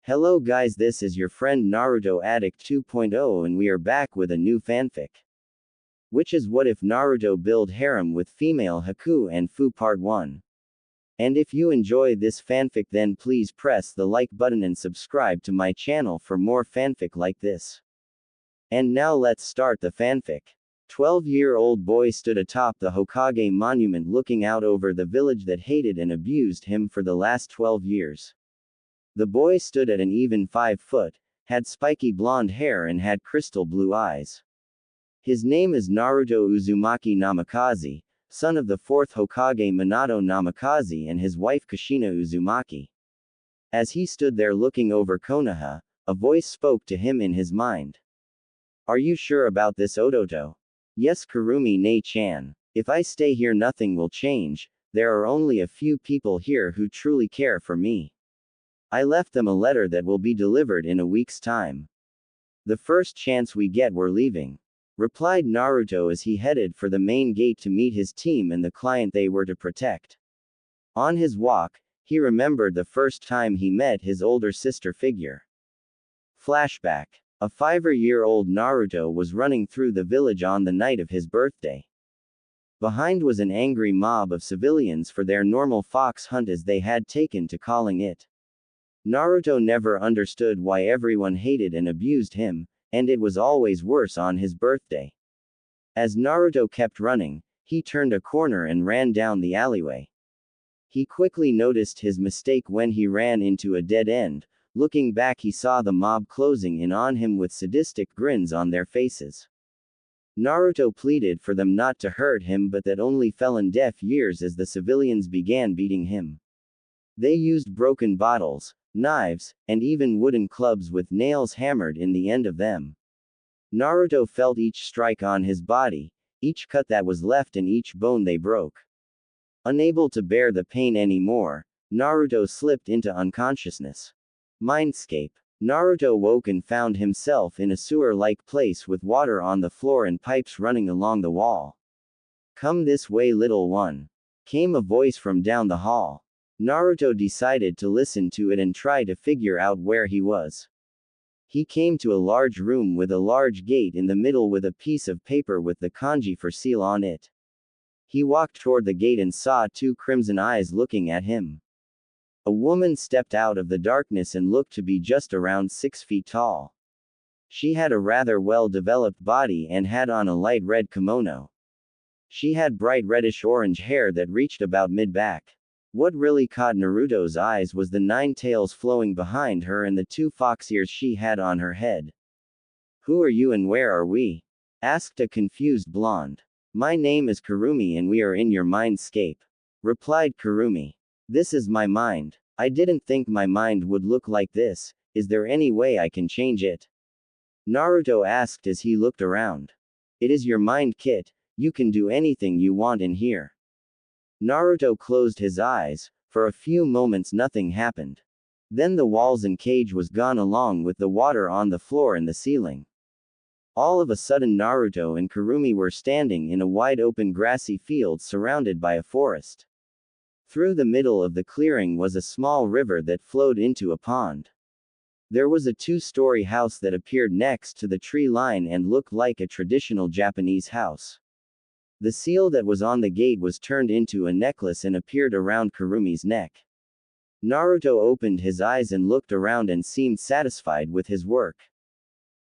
Hello guys, this is your friend Naruto Addict 2.0 and we are back with a new fanfic. Which is what if Naruto build harem with female Haku and Fu Part 1. And if you enjoy this fanfic then please press the like button and subscribe to my channel for more fanfic like this. And now let's start the fanfic. 12-year-old boy stood atop the Hokage monument looking out over the village that hated and abused him for the last 12 years. The boy stood at an even 5 foot, had spiky blonde hair and had crystal blue eyes. His name is Naruto Uzumaki Namikaze, son of the 4th Hokage Minato Namikaze and his wife Kushina Uzumaki. As he stood there looking over Konoha, a voice spoke to him in his mind. Are you sure about this, Odoto? Yes, Kurumi Ne-chan. If I stay here nothing will change, there are only a few people here who truly care for me. I left them a letter that will be delivered in a week's time. The first chance we get we're leaving, replied Naruto as he headed for the main gate to meet his team and the client they were to protect. On his walk, he remembered the first time he met his older sister figure. Flashback. A 5-year-old Naruto was running through the village on the night of his birthday. Behind was an angry mob of civilians for their normal fox hunt as they had taken to calling it. Naruto never understood why everyone hated and abused him, and it was always worse on his birthday. As Naruto kept running, he turned a corner and ran down the alleyway. He quickly noticed his mistake when he ran into a dead end. Looking back, he saw the mob closing in on him with sadistic grins on their faces. Naruto pleaded for them not to hurt him, but that only fell on deaf ears as the civilians began beating him. They used broken bottles, knives, and even wooden clubs with nails hammered in the end of them. Naruto felt each strike on his body, each cut that was left and each bone they broke. Unable to bear the pain anymore, Naruto slipped into unconsciousness. Mindscape. Naruto woke and found himself in a sewer-like place with water on the floor and pipes running along the wall. Come this way, little one, came a voice from down the hall. Naruto decided to listen to it and try to figure out where he was. He came to a large room with a large gate in the middle with a piece of paper with the kanji for seal on it. He walked toward the gate and saw 2 crimson eyes looking at him. A woman stepped out of the darkness and looked to be just around 6 feet tall. She had a rather well-developed body and had on a light red kimono. She had bright reddish-orange hair that reached about mid-back. What really caught Naruto's eyes was the 9 tails flowing behind her and the 2 fox ears she had on her head. Who are you and where are we? Asked a confused blonde. My name is Kurumi and we are in your mindscape, replied Kurumi. This is my mind. I didn't think my mind would look like this. Is there any way I can change it? Naruto asked as he looked around. It is your mind, kid. You can do anything you want in here. Naruto closed his eyes. For a few moments nothing happened. Then the walls and cage was gone along with the water on the floor and the ceiling. All of a sudden Naruto and Kurumi were standing in a wide open grassy field surrounded by a forest. Through the middle of the clearing was a small river that flowed into a pond. There was a 2-story house that appeared next to the tree line and looked like a traditional Japanese house. The seal that was on the gate was turned into a necklace and appeared around Kurumi's neck. Naruto opened his eyes and looked around and seemed satisfied with his work.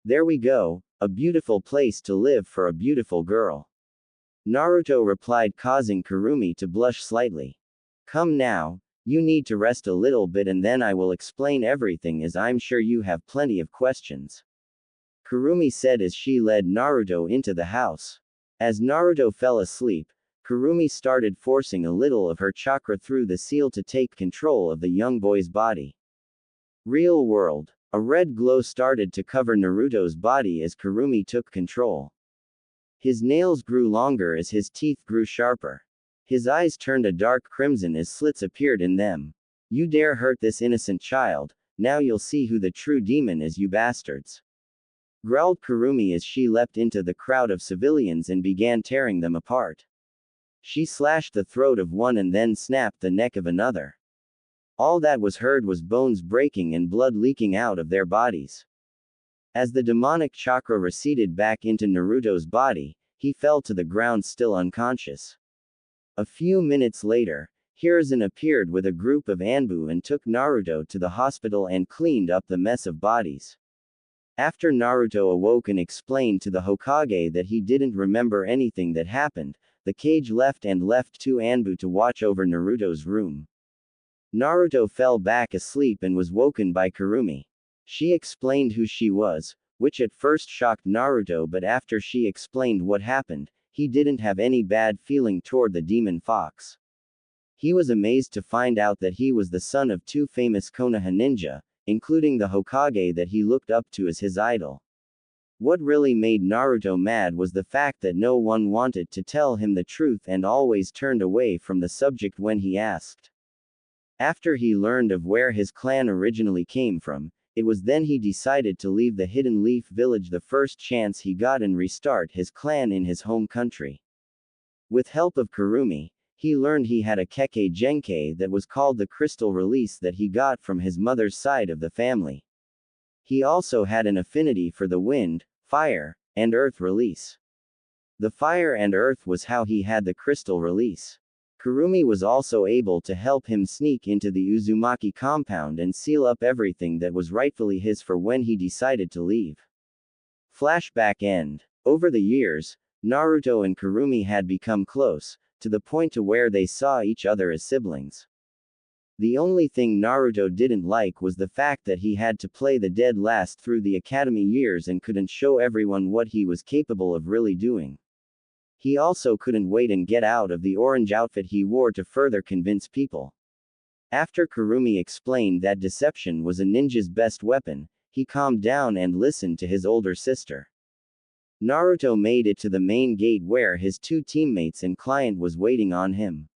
There we go, a beautiful place to live for a beautiful girl. Naruto replied, causing Kurumi to blush slightly. Come now, you need to rest a little bit and then I will explain everything as I'm sure you have plenty of questions. Kurumi said as she led Naruto into the house. As Naruto fell asleep, Kurumi started forcing a little of her chakra through the seal to take control of the young boy's body. Real world. A red glow started to cover Naruto's body as Kurumi took control. His nails grew longer as his teeth grew sharper. His eyes turned a dark crimson as slits appeared in them. You dare hurt this innocent child, now you'll see who the true demon is, you bastards. Growled Kurumi as she leapt into the crowd of civilians and began tearing them apart. She slashed the throat of one and then snapped the neck of another. All that was heard was bones breaking and blood leaking out of their bodies. As the demonic chakra receded back into Naruto's body, he fell to the ground still unconscious. A few minutes later, Hiruzen appeared with a group of Anbu and took Naruto to the hospital and cleaned up the mess of bodies. After Naruto awoke and explained to the Hokage that he didn't remember anything that happened, the Kage left two Anbu to watch over Naruto's room. Naruto fell back asleep and was woken by Kurumi. She explained who she was, which at first shocked Naruto, but after she explained what happened, he didn't have any bad feeling toward the demon fox. He was amazed to find out that he was the son of two famous Konoha ninja, including the Hokage that he looked up to as his idol. What really made Naruto mad was the fact that no one wanted to tell him the truth and always turned away from the subject when he asked. After he learned of where his clan originally came from, it was then he decided to leave the Hidden Leaf Village the first chance he got and restart his clan in his home country. With help of Kurumi, he learned he had a Kekkei Genkei that was called the Crystal Release that he got from his mother's side of the family. He also had an affinity for the wind, fire, and earth release. The fire and earth was how he had the crystal release. Kurumi was also able to help him sneak into the Uzumaki compound and seal up everything that was rightfully his for when he decided to leave. Flashback end. Over the years, Naruto and Kurumi had become close, to the point to where they saw each other as siblings. The only thing Naruto didn't like was the fact that he had to play the dead last through the academy years and couldn't show everyone what he was capable of really doing. He also couldn't wait and get out of the orange outfit he wore to further convince people. After Kurumi explained that deception was a ninja's best weapon, he calmed down and listened to his older sister. Naruto made it to the main gate where his two teammates and client was waiting on him.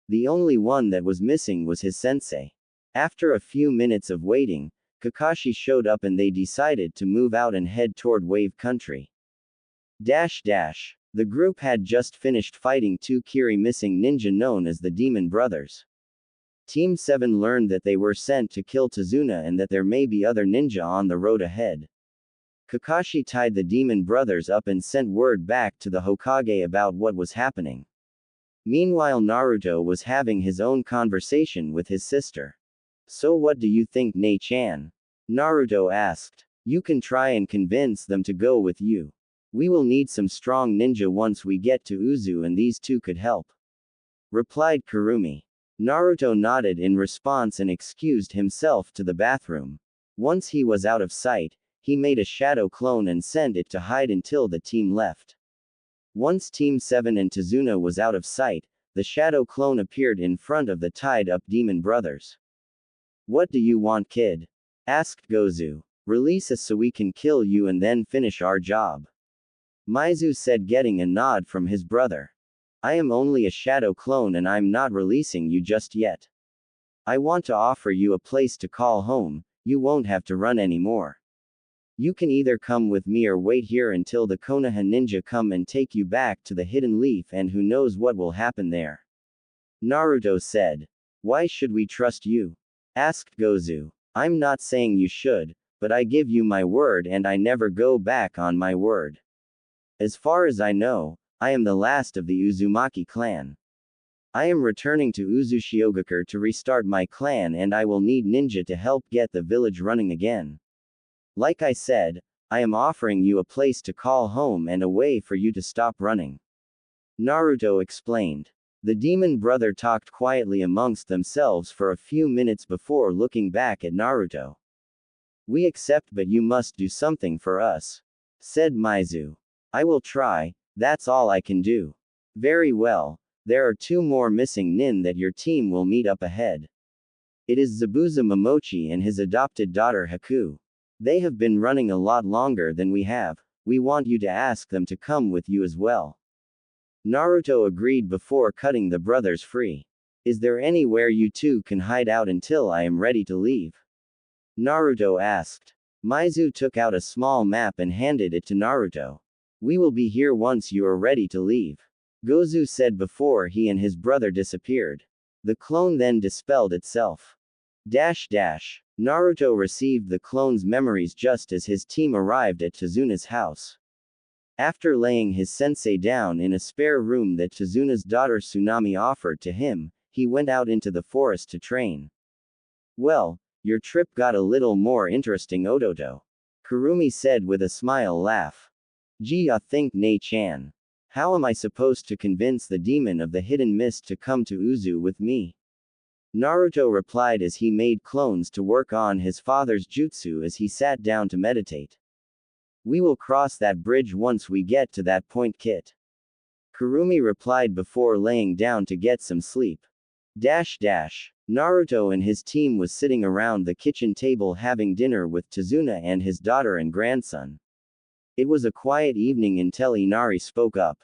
The only one that was missing was his sensei. After a few minutes of waiting, Kakashi showed up and they decided to move out and head toward Wave Country. The group had just finished fighting two Kiri missing ninja known as the Demon Brothers. Team 7 learned that they were sent to kill Tazuna and that there may be other ninja on the road ahead. Kakashi tied the Demon Brothers up and sent word back to the Hokage about what was happening. Meanwhile, Naruto was having his own conversation with his sister. "So what do you think, Nei-chan?" Naruto asked. "You can try and convince them to go with you. We will need some strong ninja once we get to Uzu and these two could help," replied Kurumi. Naruto nodded in response and excused himself to the bathroom. Once he was out of sight, he made a shadow clone and sent it to hide until the team left. Once Team 7 and Tazuna was out of sight, the shadow clone appeared in front of the tied-up Demon Brothers. "What do you want, kid?" asked Gozu. "Release us so we can kill you and then finish our job," Maizu said, getting a nod from his brother. "I am only a shadow clone and I'm not releasing you just yet. I want to offer you a place to call home. You won't have to run anymore. You can either come with me or wait here until the Konoha ninja come and take you back to the Hidden Leaf, and who knows what will happen there," Naruto said. "Why should we trust you?" asked Gozu. "I'm not saying you should, but I give you my word and I never go back on my word. As far as I know, I am the last of the Uzumaki clan. I am returning to Uzushiogakure to restart my clan and I will need ninja to help get the village running again. Like I said, I am offering you a place to call home and a way for you to stop running," Naruto explained. The demon brother talked quietly amongst themselves for a few minutes before looking back at Naruto. "We accept, but you must do something for us," said Maizu. "I will try, that's all I can do." "Very well. There are two more missing nin that your team will meet up ahead. It is Zabuza Momochi and his adopted daughter Haku. They have been running a lot longer than we have. We want you to ask them to come with you as well." Naruto agreed before cutting the brothers free. "Is there anywhere you two can hide out until I am ready to leave?" Naruto asked. Maizu took out a small map and handed it to Naruto. "We will be here once you are ready to leave," Gozu said before he and his brother disappeared. The clone then dispelled itself. Naruto received the clone's memories just as his team arrived at Tazuna's house. After laying his sensei down in a spare room that Tazuna's daughter Tsunami offered to him, he went out into the forest to train. Well, your trip got a little more interesting, Odoto. Kurumi said with a smile laugh. Gee, I think Ne-chan. How am I supposed to convince the demon of the hidden mist to come to Uzu with me? Naruto replied as he made clones to work on his father's jutsu as he sat down to meditate. We will cross that bridge once we get to that point, Kit. Kurumi replied before laying down to get some sleep. Naruto and his team was sitting around the kitchen table having dinner with Tazuna and his daughter and grandson. It was a quiet evening until Inari spoke up.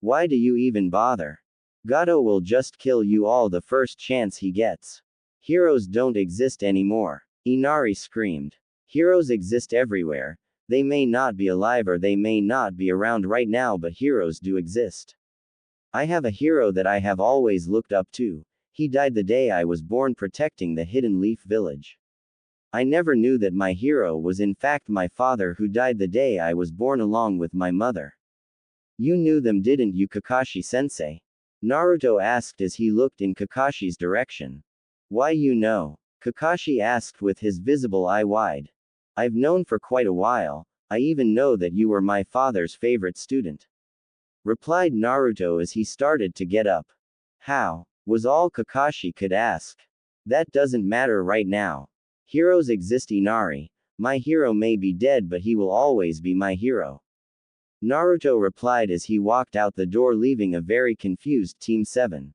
Why do you even bother? Gato will just kill you all the first chance he gets. Heroes don't exist anymore. Inari screamed. Heroes exist everywhere. They may not be alive or they may not be around right now, but heroes do exist. I have a hero that I have always looked up to. He died the day I was born protecting the Hidden Leaf Village. I never knew that my hero was in fact my father, who died the day I was born along with my mother. You knew them, didn't you, Kakashi-sensei? Naruto asked as he looked in Kakashi's direction. Why, you know? Kakashi asked with his visible eye wide. I've known for quite a while. I even know that you were my father's favorite student. Replied Naruto as he started to get up. How? Was all Kakashi could ask. That doesn't matter right now. Heroes exist, Inari. My hero may be dead, but he will always be my hero. Naruto replied as he walked out the door, leaving a very confused Team 7.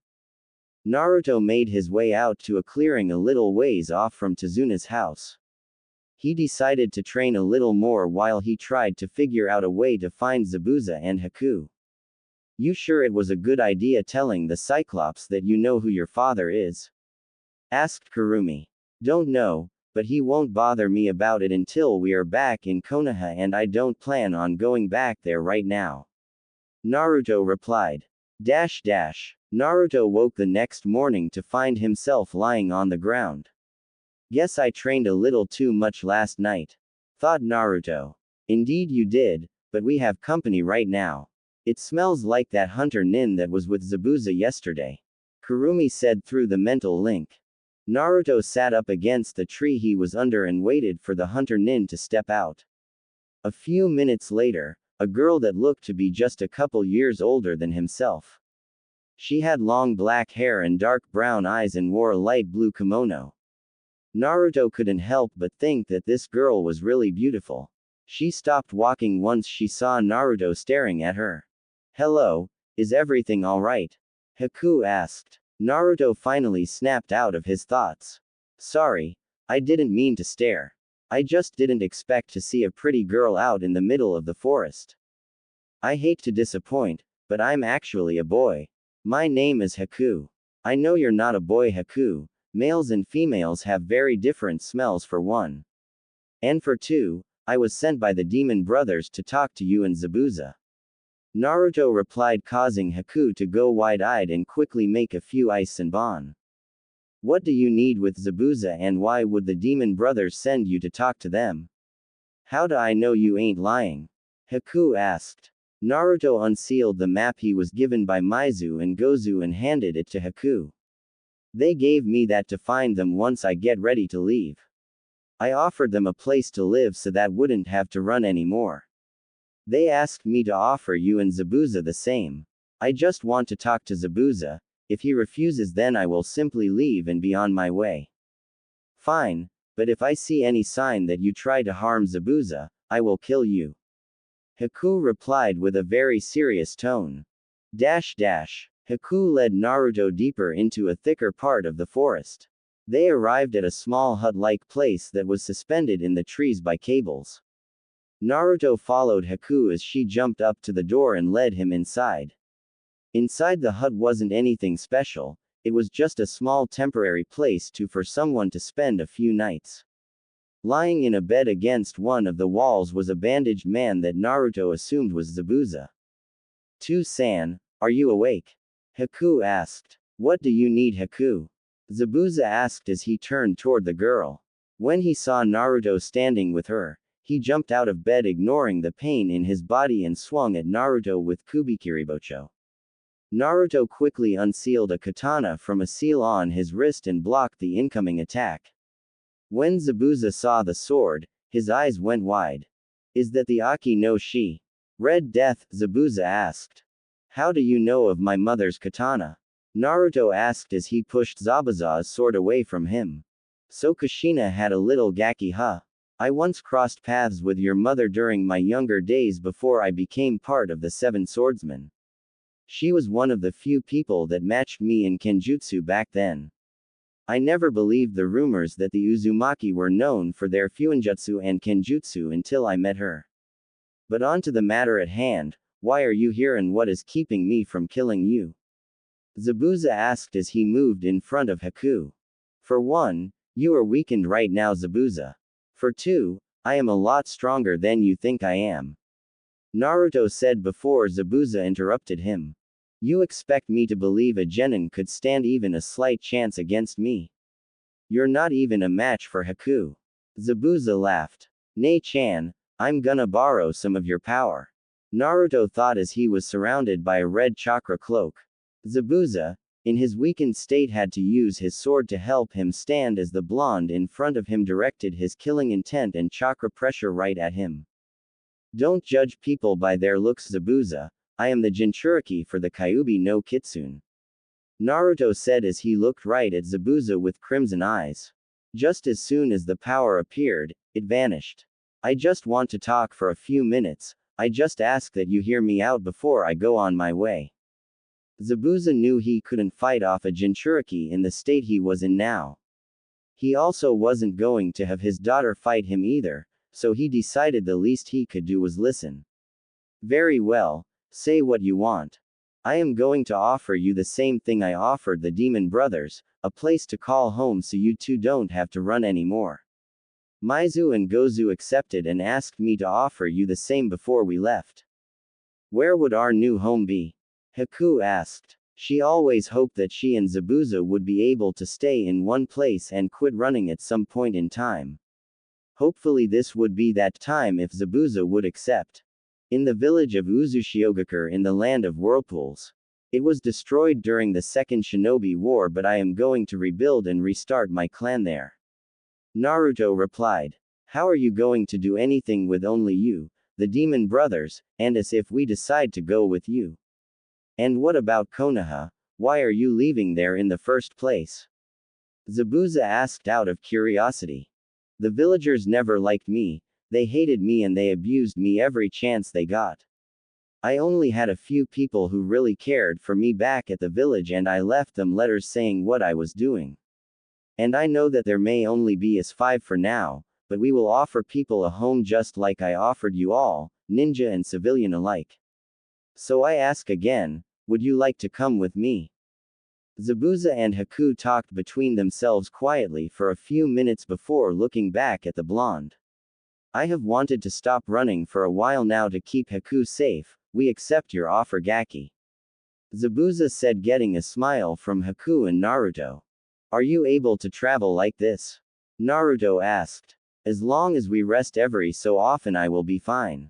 Naruto made his way out to a clearing a little ways off from Tazuna's house. He decided to train a little more while he tried to figure out a way to find Zabuza and Haku. You sure it was a good idea telling the Cyclops that you know who your father is? Asked Kurumi. Don't know, but he won't bother me about it until we are back in Konoha, and I don't plan on going back there right now. Naruto replied. Naruto woke the next morning to find himself lying on the ground. Guess I trained a little too much last night. Thought Naruto. Indeed you did, but we have company right now. It smells like that hunter nin that was with Zabuza yesterday. Kurumi said through the mental link. Naruto sat up against the tree he was under and waited for the hunter nin to step out. A few minutes later, a girl that looked to be just a couple years older than himself. She had long black hair and dark brown eyes and wore a light blue kimono. Naruto couldn't help but think that this girl was really beautiful. She stopped walking once she saw Naruto staring at her. Hello, is everything alright? Haku asked. Naruto finally snapped out of his thoughts. Sorry, I didn't mean to stare. I just didn't expect to see a pretty girl out in the middle of the forest. I hate to disappoint, but I'm actually a boy. My name is Haku. I know you're not a boy, Haku. Males and females have very different smells for one. And for two, I was sent by the demon brothers to talk to you and Zabuza. Naruto replied, causing Haku to go wide-eyed and quickly make a few ice senbon. What do you need with Zabuza, and why would the demon brothers send you to talk to them? How do I know you ain't lying? Haku asked. Naruto unsealed the map he was given by Maizu and Gozu and handed it to Haku. They gave me that to find them once I get ready to leave. I offered them a place to live so that wouldn't have to run anymore. They asked me to offer you and Zabuza the same. I just want to talk to Zabuza. If he refuses, then I will simply leave and be on my way. Fine, but if I see any sign that you try to harm Zabuza, I will kill you. Haku replied with a very serious tone. Haku led Naruto deeper into a thicker part of the forest. They arrived at a small hut-like place that was suspended in the trees by cables. Naruto followed Haku as she jumped up to the door and led him inside. Inside the hut wasn't anything special, it was just a small temporary place for someone to spend a few nights. Lying in a bed against one of the walls was a bandaged man that Naruto assumed was Zabuza. "To-san, are you awake?" Haku asked. "What do you need, Haku?" Zabuza asked as he turned toward the girl. When he saw Naruto standing with her, he jumped out of bed ignoring the pain in his body and swung at Naruto with Kubikiribocho. Naruto quickly unsealed a katana from a seal on his wrist and blocked the incoming attack. When Zabuza saw the sword, his eyes went wide. Is that the Aki no Shi? Red Death? Zabuza asked. How do you know of my mother's katana? Naruto asked as he pushed Zabuza's sword away from him. So Kushina had a little gaki, huh? I once crossed paths with your mother during my younger days before I became part of the Seven Swordsmen. She was one of the few people that matched me in Kenjutsu back then. I never believed the rumors that the Uzumaki were known for their Fuinjutsu and Kenjutsu until I met her. But on to the matter at hand, why are you here and what is keeping me from killing you? Zabuza asked as he moved in front of Haku. For one, you are weakened right now, Zabuza. For two, I am a lot stronger than you think I am. Naruto said before Zabuza interrupted him. You expect me to believe a genin could stand even a slight chance against me? You're not even a match for Haku. Zabuza laughed. Nei-chan, I'm gonna borrow some of your power. Naruto thought as he was surrounded by a red chakra cloak. Zabuza, in his weakened state, had to use his sword to help him stand as the blonde in front of him directed his killing intent and chakra pressure right at him. Don't judge people by their looks, Zabuza. I am the Jinchuriki for the Kyuubi no Kitsune. Naruto said as he looked right at Zabuza with crimson eyes. Just as soon as the power appeared, it vanished. I just want to talk for a few minutes. I just ask that you hear me out before I go on my way. Zabuza knew he couldn't fight off a Jinchuriki in the state he was in now. He also wasn't going to have his daughter fight him either, so he decided the least he could do was listen. Very well, say what you want. I am going to offer you the same thing I offered the Demon Brothers, a place to call home so you two don't have to run anymore. Maizu and Gozu accepted and asked me to offer you the same before we left. Where would our new home be? Haku asked. She always hoped that she and Zabuza would be able to stay in one place and quit running at some point in time. Hopefully this would be that time if Zabuza would accept. In the village of Uzushiogakure in the land of whirlpools. It was destroyed during the Second Shinobi War, but I am going to rebuild and restart my clan there. Naruto replied. How are you going to do anything with only you, the Demon Brothers, and as if we decide to go with you? And what about Konoha? Why are you leaving there in the first place? Zabuza asked out of curiosity. The villagers never liked me, they hated me and they abused me every chance they got. I only had a few people who really cared for me back at the village and I left them letters saying what I was doing. And I know that there may only be us 5 for now, but we will offer people a home just like I offered you all, ninja and civilian alike. So I ask again, would you like to come with me? Zabuza and Haku talked between themselves quietly for a few minutes before looking back at the blonde. I have wanted to stop running for a while now to keep Haku safe, we accept your offer, Gaki. Zabuza said, getting a smile from Haku and Naruto. Are you able to travel like this? Naruto asked. As long as we rest every so often I will be fine.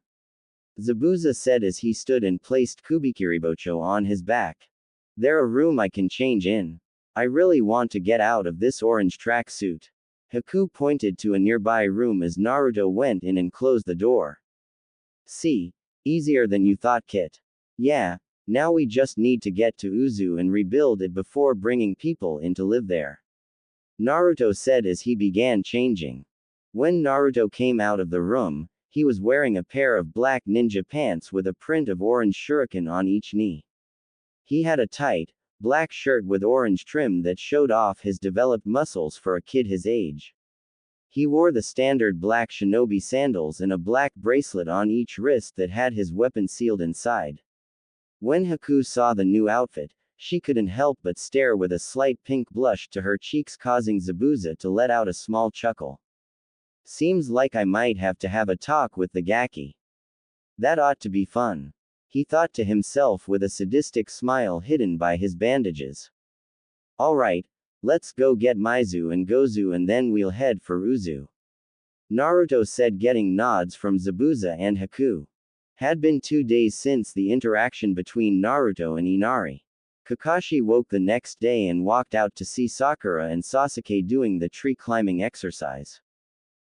Zabuza said as he stood and placed Kubikiribocho on his back. There a room I can change in? I really want to get out of this orange tracksuit. Haku pointed to a nearby room as Naruto went in and closed the door. See? Easier than you thought, Kit. Yeah, now we just need to get to Uzu and rebuild it before bringing people in to live there. Naruto said as he began changing. When Naruto came out of the room, he was wearing a pair of black ninja pants with a print of orange shuriken on each knee. He had a tight, black shirt with orange trim that showed off his developed muscles for a kid his age. He wore the standard black shinobi sandals and a black bracelet on each wrist that had his weapon sealed inside. When Haku saw the new outfit, she couldn't help but stare with a slight pink blush to her cheeks, causing Zabuza to let out a small chuckle. Seems like I might have to have a talk with the Gaki. That ought to be fun. He thought to himself with a sadistic smile hidden by his bandages. Alright, Let's go get Maizu and Gozu and then we'll head for Uzu. Naruto said, getting nods from Zabuza and Haku. Had been 2 days since the interaction between Naruto and Inari. Kakashi woke the next day and walked out to see Sakura and Sasuke doing the tree climbing exercise.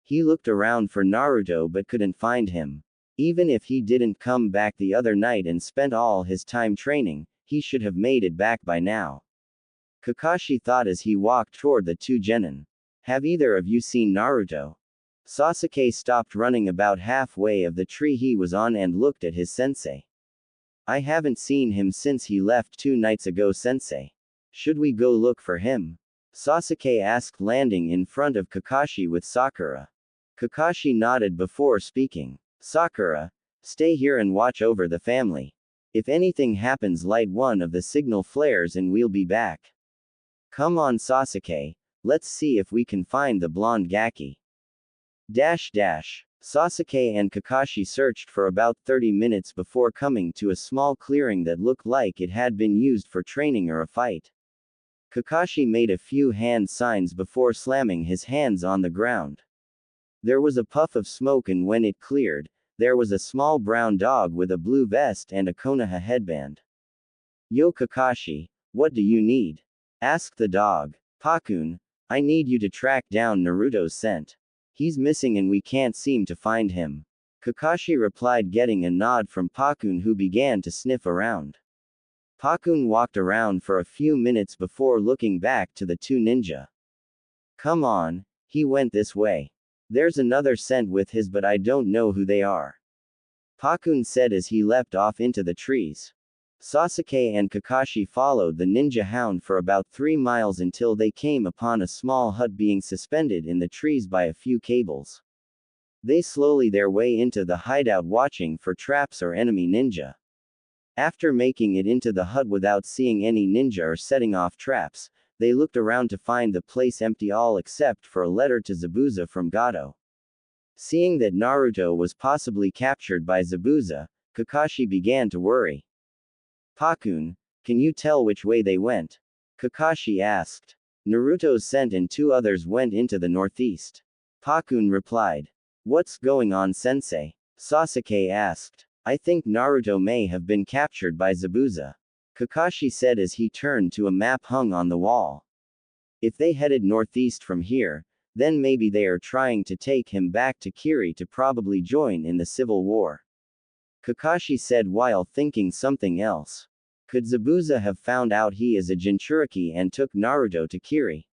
He looked around for Naruto but couldn't find him. Even if he didn't come back the other night and spent all his time training, he should have made it back by now. Kakashi thought as he walked toward the two genin. Have either of you seen Naruto? Sasuke stopped running about halfway of the tree he was on and looked at his sensei. I haven't seen him since he left 2 nights ago, sensei. Should we go look for him? Sasuke asked, landing in front of Kakashi with Sakura. Kakashi nodded before speaking. Sakura, stay here and watch over the family. If anything happens, light one of the signal flares and we'll be back. Come on, Sasuke, let's see if we can find the blonde Gaki. Sasuke and Kakashi searched for about 30 minutes before coming to a small clearing that looked like it had been used for training or a fight. Kakashi made a few hand signs before slamming his hands on the ground. There was a puff of smoke, and when it cleared, there was a small brown dog with a blue vest and a Konoha headband. Yo Kakashi, what do you need? Asked the dog. Pakun, I need you to track down Naruto's scent. He's missing and we can't seem to find him. Kakashi replied, getting a nod from Pakun, who began to sniff around. Pakun walked around for a few minutes before looking back to the 2 ninja. Come on, he went this way. There's another scent with his, but I don't know who they are. Pakun said as he leapt off into the trees. Sasuke and Kakashi followed the ninja hound for about 3 miles until they came upon a small hut being suspended in the trees by a few cables. They slowly their way into the hideout, watching for traps or enemy ninja. After making it into the hut without seeing any ninja or setting off traps, they looked around to find the place empty, all except for a letter to Zabuza from Gato. Seeing that Naruto was possibly captured by Zabuza, Kakashi began to worry. Pakun, can you tell which way they went? Kakashi asked. Naruto's scent and 2 others went into the northeast. Pakun replied. What's going on, sensei? Sasuke asked. I think Naruto may have been captured by Zabuza. Kakashi said as he turned to a map hung on the wall. If they headed northeast from here, then maybe they are trying to take him back to Kiri to probably join in the civil war. Kakashi said while thinking something else. Could Zabuza have found out he is a Jinchuriki and took Naruto to Kiri?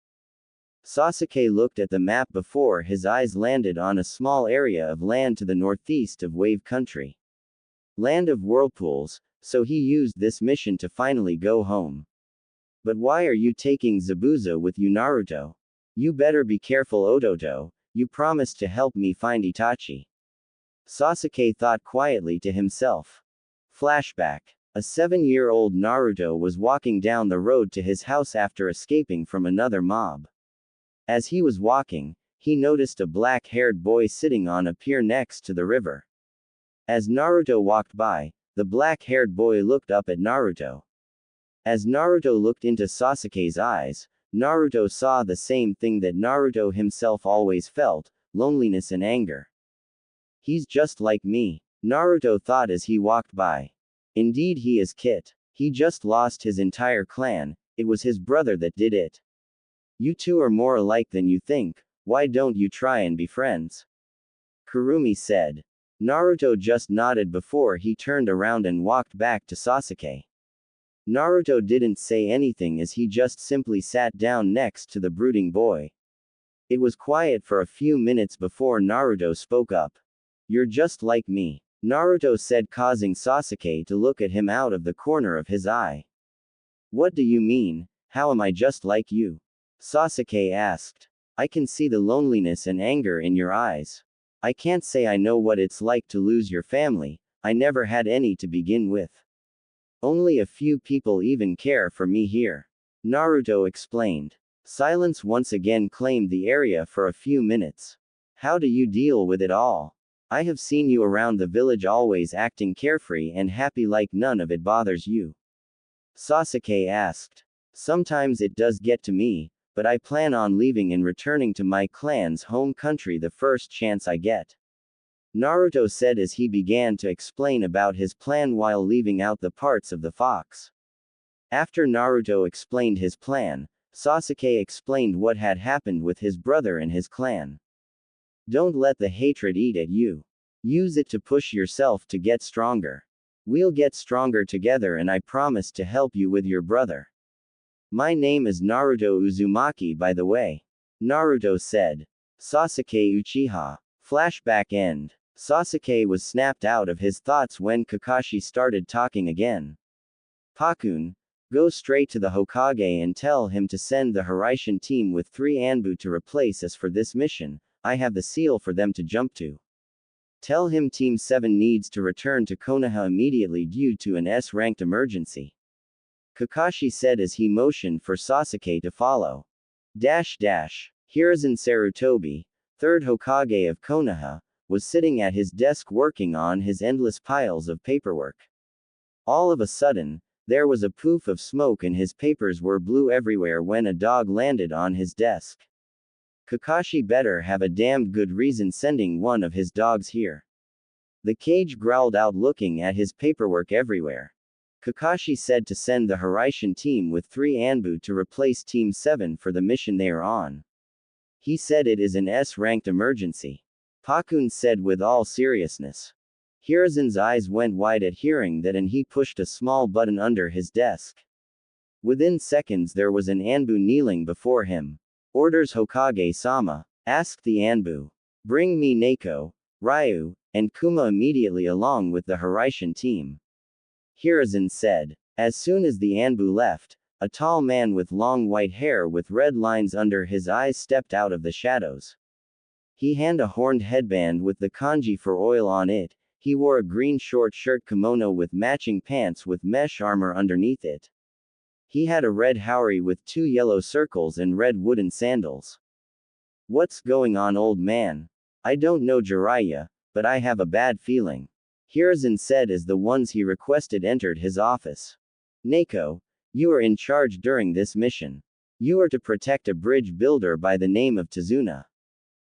Sasuke looked at the map before his eyes landed on a small area of land to the northeast of Wave Country. Land of whirlpools, so he used this mission to finally go home. But why are you taking Zabuza with you, Naruto? You better be careful, Ototo, you promised to help me find Itachi. Sasuke thought quietly to himself. Flashback. A 7-year-old Naruto was walking down the road to his house after escaping from another mob. As he was walking, he noticed a black-haired boy sitting on a pier next to the river. As Naruto walked by, the black-haired boy looked up at Naruto. As Naruto looked into Sasuke's eyes, Naruto saw the same thing that Naruto himself always felt, loneliness and anger. He's just like me, Naruto thought as he walked by. Indeed, he is Kit. He just lost his entire clan, it was his brother that did it. You two are more alike than you think, why don't you try and be friends? Kurumi said. Naruto just nodded before he turned around and walked back to Sasuke. Naruto didn't say anything as he just simply sat down next to the brooding boy. It was quiet for a few minutes before Naruto spoke up. You're just like me, Naruto said, causing Sasuke to look at him out of the corner of his eye. What do you mean, how am I just like you? Sasuke asked. I can see the loneliness and anger in your eyes. I can't say I know what it's like to lose your family, I never had any to begin with. Only a few people even care for me here. Naruto explained. Silence once again claimed the area for a few minutes. How do you deal with it all? I have seen you around the village always acting carefree and happy like none of it bothers you. Sasuke asked. Sometimes it does get to me, but I plan on leaving and returning to my clan's home country the first chance I get. Naruto said as he began to explain about his plan while leaving out the parts of the fox. After Naruto explained his plan, Sasuke explained what had happened with his brother and his clan. Don't let the hatred eat at you. Use it to push yourself to get stronger. We'll get stronger together and I promise to help you with your brother. My name is Naruto Uzumaki by the way. Naruto said. Sasuke Uchiha. Flashback end. Sasuke was snapped out of his thoughts when Kakashi started talking again. Pakun, go straight to the Hokage and tell him to send the Harishan team with 3 Anbu to replace us for this mission. I have the seal for them to jump to. Tell him Team 7 needs to return to Konoha immediately due to an S-ranked emergency. Kakashi said as he motioned for Sasuke to follow. Hiruzen Sarutobi, 3rd Hokage of Konoha, was sitting at his desk working on his endless piles of paperwork. All of a sudden, there was a poof of smoke and his papers were blue everywhere when a dog landed on his desk. Kakashi better have a damned good reason sending one of his dogs here. The cage growled out looking at his paperwork everywhere. Kakashi said to send the Harishan team with 3 Anbu to replace Team 7 for the mission they are on. He said it is an S-ranked emergency. Pakun said with all seriousness. Hiruzen's eyes went wide at hearing that and he pushed a small button under his desk. Within seconds there was an Anbu kneeling before him. Orders Hokage-sama, asked the Anbu. Bring me Neko, Ryu, and Kuma immediately along with the Harishan team. Hiruzen said. As soon as the Anbu left, a tall man with long white hair with red lines under his eyes stepped out of the shadows. He had a horned headband with the kanji for oil on it. He wore a green short shirt kimono with matching pants with mesh armor underneath it. He had a red haori with 2 yellow circles and red wooden sandals. What's going on, old man? I don't know Jiraiya, but I have a bad feeling. Hiruzen said as the ones he requested entered his office. Neko, you are in charge during this mission. You are to protect a bridge builder by the name of Tazuna.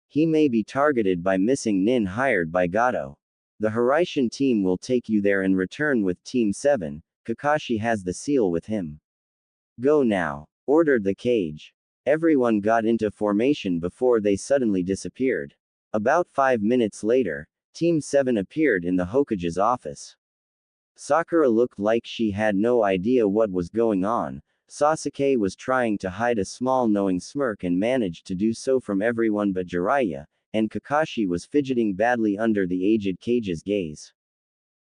He may be targeted by missing nin hired by Gato. The Harishan team will take you there and return with Team 7, Kakashi has the seal with him. Go now, ordered the cage. Everyone got into formation before they suddenly disappeared. About 5 minutes later, Team 7 appeared in the Hokage's office. Sakura looked like she had no idea what was going on. Sasuke was trying to hide a small knowing smirk and managed to do so from everyone but Jiraiya, and Kakashi was fidgeting badly under the aged cage's gaze.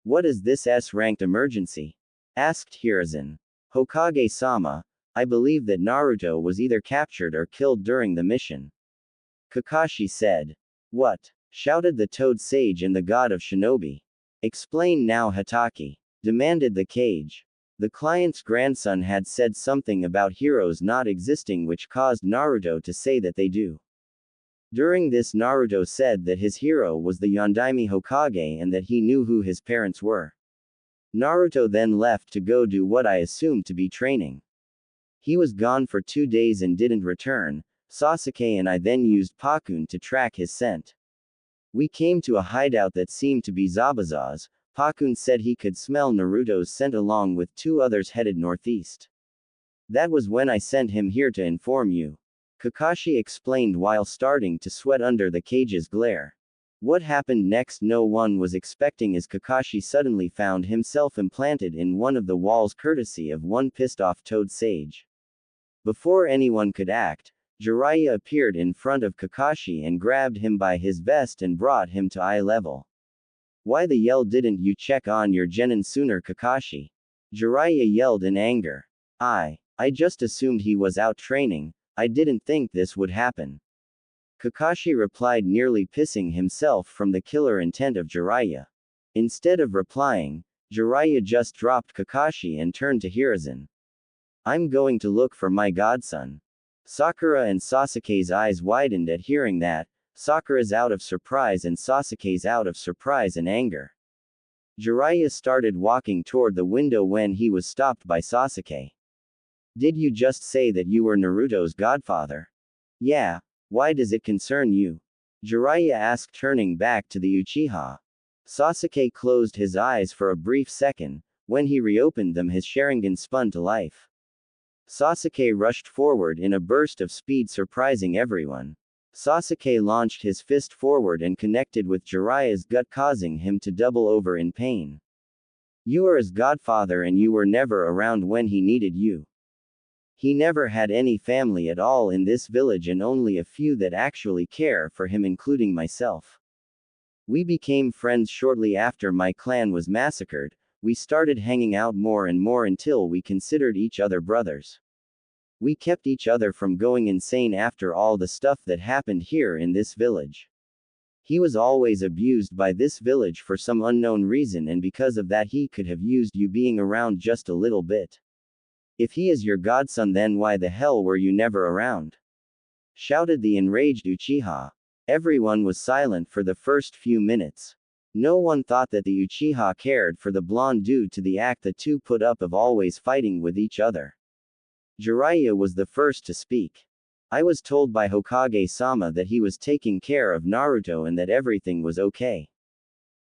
What is this S-ranked emergency? Asked Hiruzen. Hokage-sama, I believe that Naruto was either captured or killed during the mission. Kakashi said. What? Shouted the Toad Sage and the god of shinobi. Explain now, Hatake, demanded the cage. The client's grandson had said something about heroes not existing which caused Naruto to say that they do. During this Naruto said that his hero was the Yondaime Hokage and that he knew who his parents were. Naruto then left to go do what I assumed to be training. He was gone for 2 days and didn't return. Sasuke and I then used Pakun to track his scent. We came to a hideout that seemed to be Zabuza's. Pakun said he could smell Naruto's scent along with 2 others headed northeast. That was when I sent him here to inform you. Kakashi explained while starting to sweat under the cage's glare. What happened next no one was expecting as Kakashi suddenly found himself implanted in one of the walls courtesy of one pissed-off Toad Sage. Before anyone could act, Jiraiya appeared in front of Kakashi and grabbed him by his vest and brought him to eye level. Why the hell didn't you check on your genin sooner, Kakashi? Jiraiya yelled in anger. I just assumed he was out training, I didn't think this would happen. Kakashi replied, nearly pissing himself from the killer intent of Jiraiya. Instead of replying, Jiraiya just dropped Kakashi and turned to Hiruzen. I'm going to look for my godson. Sakura and Sasuke's eyes widened at hearing that. Sakura's out of surprise and Sasuke's out of surprise and anger. Jiraiya started walking toward the window when he was stopped by Sasuke. Did you just say that you were Naruto's godfather? Yeah. Why does it concern you? Jiraiya asked, turning back to the Uchiha. Sasuke closed his eyes for a brief second. When he reopened them, his Sharingan spun to life. Sasuke rushed forward in a burst of speed, surprising everyone. Sasuke launched his fist forward and connected with Jiraiya's gut, causing him to double over in pain. You are his godfather and you were never around when he needed you. He never had any family at all in this village and only a few that actually care for him, including myself. We became friends shortly after my clan was massacred. We started hanging out more and more until we considered each other brothers. We kept each other from going insane after all the stuff that happened here in this village. He was always abused by this village for some unknown reason, and because of that he could have used you being around just a little bit. If he is your godson, then why the hell were you never around? Shouted the enraged Uchiha. Everyone was silent for the first few minutes. No one thought that the Uchiha cared for the blonde due to the act the two put up of always fighting with each other. Jiraiya was the first to speak. I was told by Hokage-sama that he was taking care of Naruto and that everything was okay.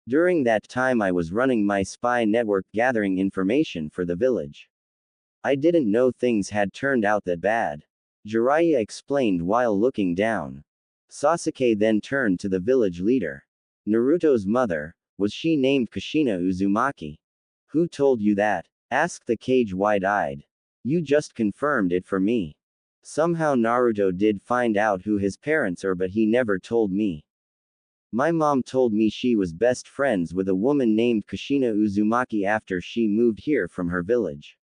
During that time I was running my spy network, gathering information for the village. I didn't know things had turned out that bad. Jiraiya explained while looking down. Sasuke then turned to the village leader. Naruto's mother, was she named Kushina Uzumaki? Who told you that? Asked the Kage, wide-eyed. You just confirmed it for me. Somehow Naruto did find out who his parents are, but he never told me. My mom told me she was best friends with a woman named Kushina Uzumaki after she moved here from her village.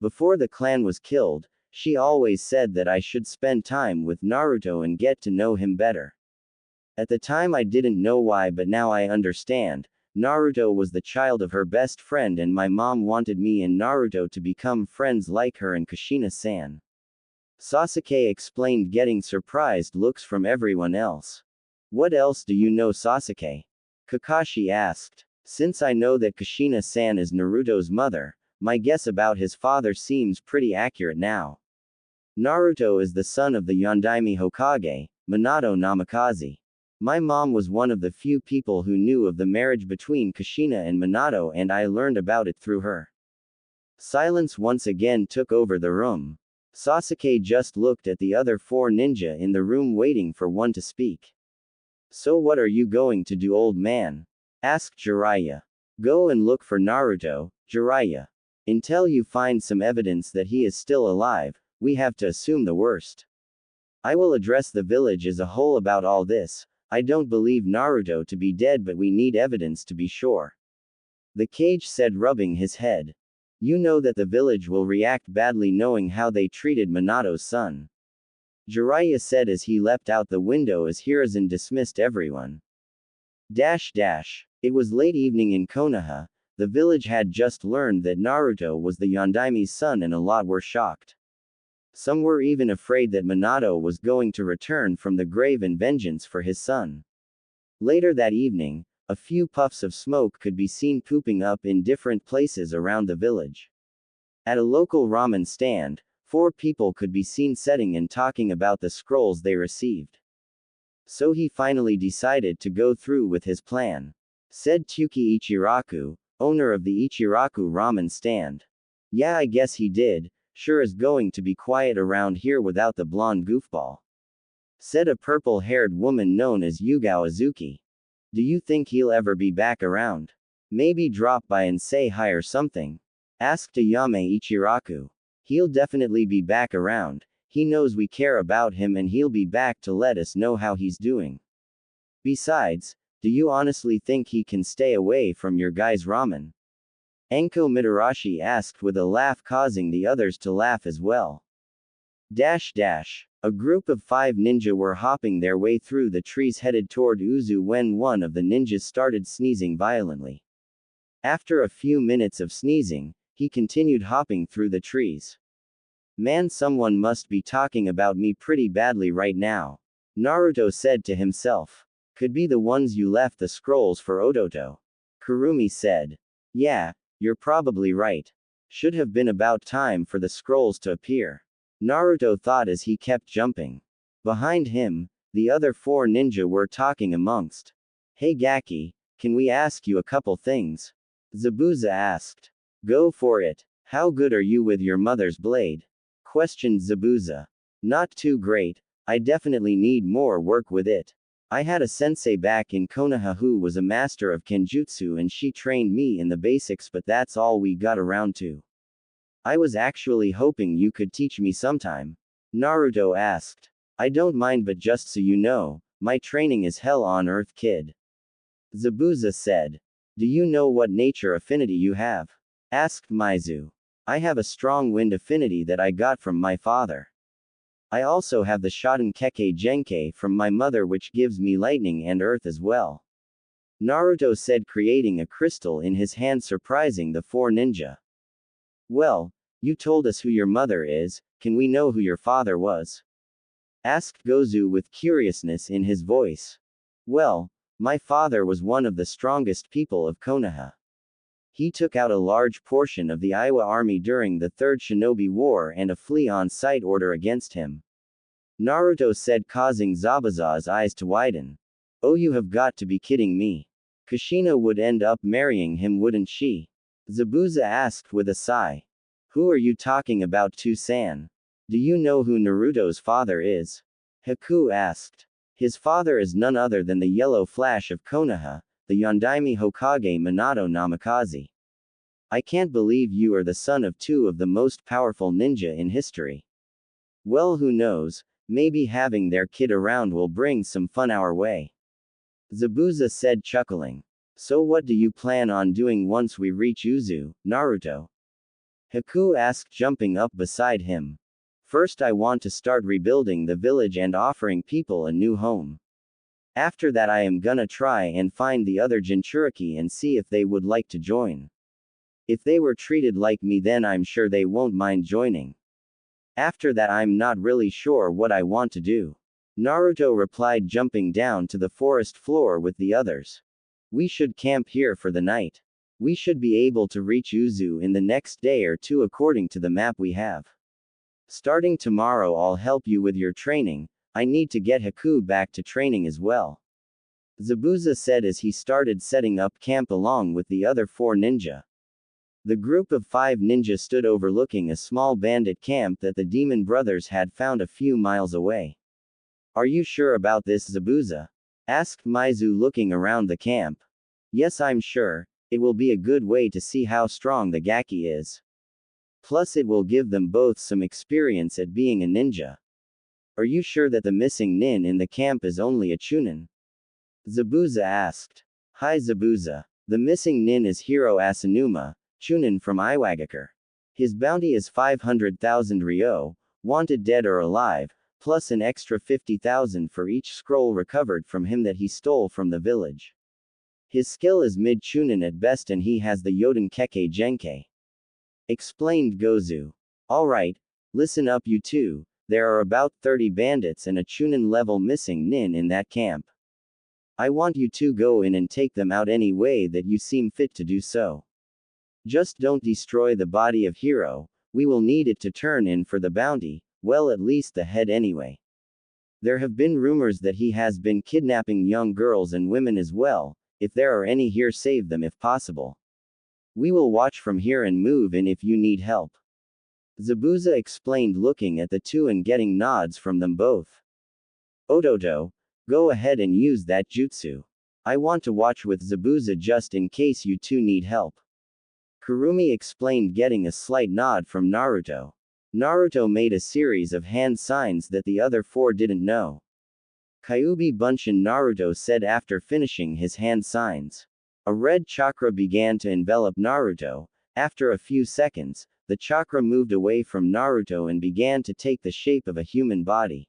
Before the clan was killed, she always said that I should spend time with Naruto and get to know him better. At the time I didn't know why, but now I understand. Naruto was the child of her best friend and my mom wanted me and Naruto to become friends like her and Kushina-san. Sasuke explained, getting surprised looks from everyone else. What else do you know, Sasuke? Kakashi asked. Since I know that Kushina-san is Naruto's mother, my guess about his father seems pretty accurate now. Naruto is the son of the Yondaime Hokage, Minato Namikaze. My mom was one of the few people who knew of the marriage between Kushina and Minato, and I learned about it through her. Silence once again took over the room. Sasuke just looked at the other four ninja in the room, waiting for one to speak. So what are you going to do, old man? Asked Jiraiya. Go and look for Naruto, Jiraiya. Until you find some evidence that he is still alive, we have to assume the worst. I will address the village as a whole about all this. I don't believe Naruto to be dead, but we need evidence to be sure. The Kage said, rubbing his head. You know that the village will react badly knowing how they treated Minato's son. Jiraiya said as he leapt out the window as Hiruzen dismissed everyone. It was late evening in Konoha. The village had just learned that Naruto was the Yondaime's son and a lot were shocked. Some were even afraid that Minato was going to return from the grave in vengeance for his son. Later that evening, a few puffs of smoke could be seen pooping up in different places around the village. At a local ramen stand, 4 people could be seen sitting and talking about the scrolls they received. So he finally decided to go through with his plan. Said Tyuki Ichiraku, owner of the Ichiraku ramen stand. Yeah, I guess he did. Sure is going to be quiet around here without the blonde goofball. Said a purple-haired woman known as Yugao Azuki. Do you think he'll ever be back around? Maybe drop by and say hi or something? Asked Ayame Ichiraku. He'll definitely be back around. He knows we care about him and he'll be back to let us know how he's doing. Besides, do you honestly think he can stay away from your guy's ramen? Enko Mitarashi asked with a laugh, causing the others to laugh as well. A group of 5 ninja were hopping their way through the trees headed toward Uzu when one of the ninjas started sneezing violently. After a few minutes of sneezing, he continued hopping through the trees. Man, someone must be talking about me pretty badly right now. Naruto said to himself. Could be the ones you left the scrolls for Odoto. Kurumi said. Yeah, you're probably right. Should have been about time for the scrolls to appear. Naruto thought as he kept jumping. Behind him, the other four ninja were talking amongst. Hey Gaki, can we ask you a couple things? Zabuza asked. Go for it. How good are you with your mother's blade? Questioned Zabuza. Not too great, I definitely need more work with it. I had a sensei back in Konoha who was a master of kenjutsu and she trained me in the basics, but that's all we got around to. I was actually hoping you could teach me sometime. Naruto asked. I don't mind, but just so you know, my training is hell on earth, kid. Zabuza said. Do you know what nature affinity you have? Asked Maizu. I have a strong wind affinity that I got from my father. I also have the Shotenkeke Genkai from my mother, which gives me lightning and earth as well. Naruto said, creating a crystal in his hand, surprising the four ninja. Well, you told us who your mother is, can we know who your father was? Asked Gozu with curiousness in his voice. Well, my father was one of the strongest people of Konoha. He took out a large portion of the Iwa army during the Third Shinobi War and a flee on sight order against him. Naruto said, causing Zabuza's eyes to widen. Oh, you have got to be kidding me. Kushina would end up marrying him, wouldn't she? Zabuza asked with a sigh. Who are you talking about, Toussan? Do you know who Naruto's father is? Haku asked. His father is none other than the Yellow Flash of Konoha, the Yondaime Hokage Minato Namikaze. I can't believe you are the son of two of the most powerful ninja in history. Well, who knows, maybe having their kid around will bring some fun our way. Zabuza said, chuckling. So what do you plan on doing once we reach Uzu, Naruto? Haku asked, jumping up beside him. First, I want to start rebuilding the village and offering people a new home. After that, I am gonna try and find the other Jinchuriki and see if they would like to join. If they were treated like me, then I'm sure they won't mind joining. After that, I'm not really sure what I want to do. Naruto replied, jumping down to the forest floor with the others. We should camp here for the night. We should be able to reach Uzu in the next day or two according to the map we have. Starting tomorrow, I'll help you with your training. I need to get Haku back to training as well. Zabuza said as he started setting up camp along with the other four ninja. The group of 5 ninja stood overlooking a small bandit camp that the demon brothers had found a few miles away. Are you sure about this, Zabuza? Asked Maizu, looking around the camp. Yes, I'm sure. It will be a good way to see how strong the Gaki is. Plus it will give them both some experience at being a ninja. Are you sure that the missing nin in the camp is only a chunin? Zabuza asked. Hi Zabuza. The missing nin is Hiro Asanuma, chunin from Iwagakure. His bounty is 500,000 ryo, wanted dead or alive, plus an extra 50,000 for each scroll recovered from him that he stole from the village. His skill is mid-chunin at best and he has the Yoden-Keke Genkai. Explained Gozu. Alright, listen up you two, there are about 30 bandits and a chunin level missing nin in that camp. I want you to go in and take them out any way that you seem fit to do so. Just don't destroy the body of Hiro, we will need it to turn in for the bounty, well at least the head anyway. There have been rumors that he has been kidnapping young girls and women as well, if there are any here save them if possible. We will watch from here and move in if you need help. Zabuza explained, looking at the two and getting nods from them both. Ototo, go ahead and use that jutsu. I want to watch with Zabuza just in case you two need help. Kurumi explained, getting a slight nod from Naruto. Naruto made a series of hand signs that the other four didn't know. Kyuubi Bunshin, Naruto said after finishing his hand signs. A red chakra began to envelop Naruto. After a few seconds, the chakra moved away from Naruto and began to take the shape of a human body.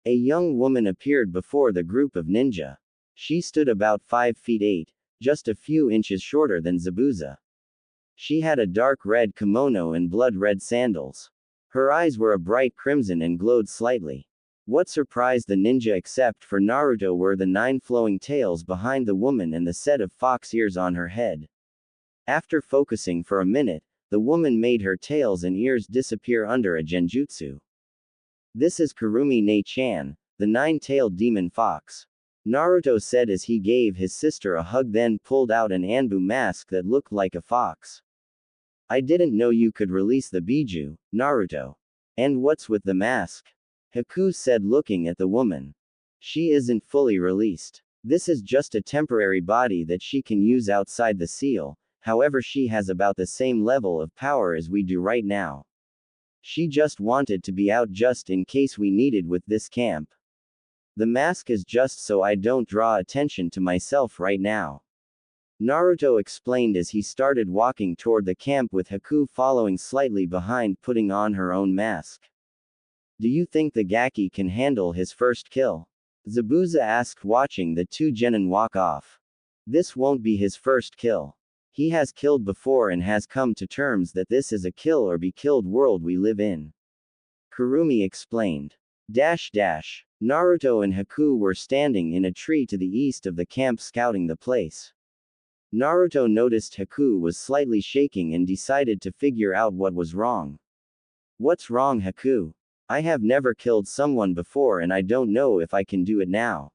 A young woman appeared before the group of ninja. She stood about 5 feet 8, just a few inches shorter than Zabuza. She had a dark red kimono and blood-red sandals. Her eyes were a bright crimson and glowed slightly. What surprised the ninja except for Naruto were the 9 flowing tails behind the woman and the set of fox ears on her head. After focusing for a minute, the woman made her tails and ears disappear under a genjutsu. This is Kurumi Ne-chan, the nine-tailed demon fox. Naruto said as he gave his sister a hug, then pulled out an Anbu mask that looked like a fox. I didn't know you could release the Biju, Naruto. And what's with the mask? Haku said, looking at the woman. She isn't fully released. This is just a temporary body that she can use outside the seal, however she has about the same level of power as we do right now. She just wanted to be out just in case we needed with this camp. The mask is just so I don't draw attention to myself right now. Naruto explained as he started walking toward the camp with Haku following slightly behind, putting on her own mask. Do you think the Gaki can handle his first kill? Zabuza asked, watching the two genin walk off. This won't be his first kill. He has killed before and has come to terms that this is a kill or be killed world we live in. Kurumi explained. Naruto and Haku were standing in a tree to the east of the camp scouting the place. Naruto noticed Haku was slightly shaking and decided to figure out what was wrong. What's wrong, Haku? I have never killed someone before and I don't know if I can do it now.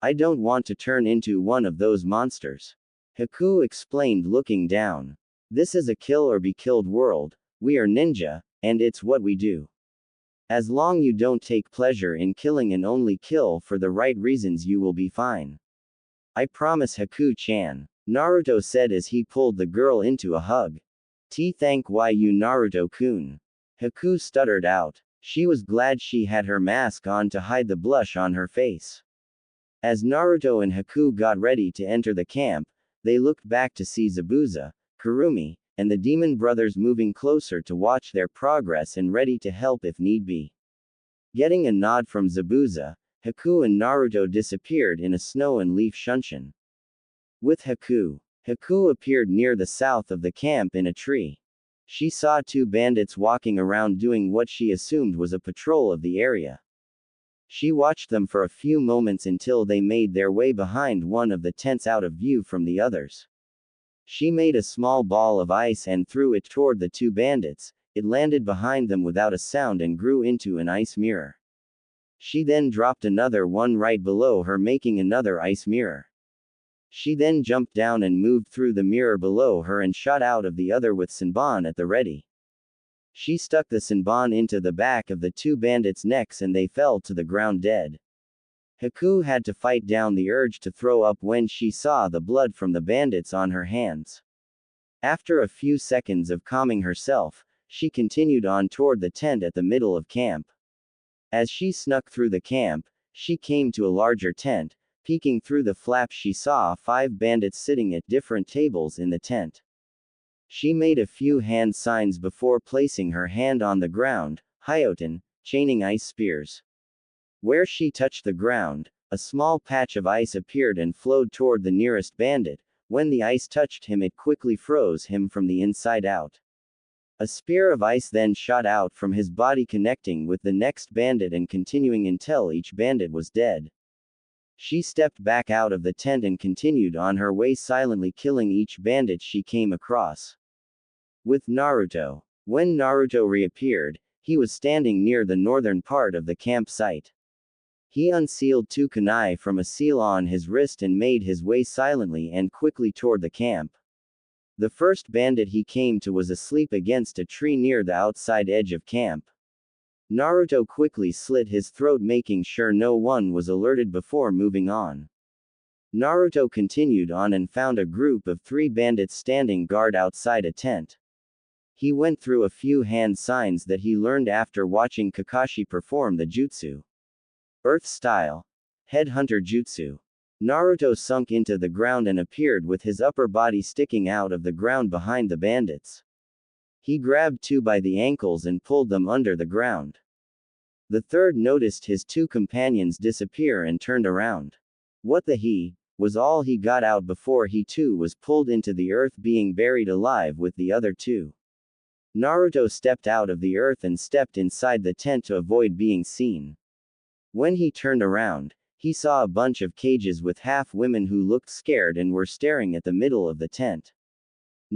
I don't want to turn into one of those monsters. Haku explained, looking down. This is a kill or be killed world, we are ninja, and it's what we do. As long you don't take pleasure in killing and only kill for the right reasons, you will be fine. I promise, Haku-chan, Naruto said as he pulled the girl into a hug. Thank you, Naruto-kun. Haku stuttered out. She was glad she had her mask on to hide the blush on her face. As Naruto and Haku got ready to enter the camp, they looked back to see Zabuza, Kurumi, and the demon brothers moving closer to watch their progress and ready to help if need be. Getting a nod from Zabuza, Haku and Naruto disappeared in a snow and leaf shunshin. With Haku appeared near the south of the camp in a tree. She saw two bandits walking around doing what she assumed was a patrol of the area. She watched them for a few moments until they made their way behind one of the tents out of view from the others. She made a small ball of ice and threw it toward the two bandits. It landed behind them without a sound and grew into an ice mirror. She then dropped another one right below her, making another ice mirror. She then jumped down and moved through the mirror below her and shot out of the other with Senbon at the ready. She stuck the Senbon into the back of the two bandits' necks and they fell to the ground dead. Haku had to fight down the urge to throw up when she saw the blood from the bandits on her hands. After a few seconds of calming herself, she continued on toward the tent at the middle of camp. As she snuck through the camp, she came to a larger tent. Peeking through the flap, she saw 5 bandits sitting at different tables in the tent. She made a few hand signs before placing her hand on the ground, Hyoten, chaining ice spears. Where she touched the ground, a small patch of ice appeared and flowed toward the nearest bandit. When the ice touched him, it quickly froze him from the inside out. A spear of ice then shot out from his body, connecting with the next bandit and continuing until each bandit was dead. She stepped back out of the tent and continued on her way, silently killing each bandit she came across. With Naruto. When Naruto reappeared, he was standing near the northern part of the campsite. He unsealed 2 kunai from a seal on his wrist and made his way silently and quickly toward the camp. The first bandit he came to was asleep against a tree near the outside edge of camp. Naruto quickly slit his throat, making sure no one was alerted before moving on. Naruto continued on and found a group of 3 bandits standing guard outside a tent. He went through a few hand signs that he learned after watching Kakashi perform the jutsu. Earth Style. Headhunter Jutsu. Naruto sunk into the ground and appeared with his upper body sticking out of the ground behind the bandits. He grabbed 2 by the ankles and pulled them under the ground. The third noticed his 2 companions disappear and turned around. What the he, was all he got out before he too was pulled into the earth, being buried alive with the other 2. Naruto stepped out of the earth and stepped inside the tent to avoid being seen. When he turned around, he saw a bunch of cages with half women who looked scared and were staring at the middle of the tent.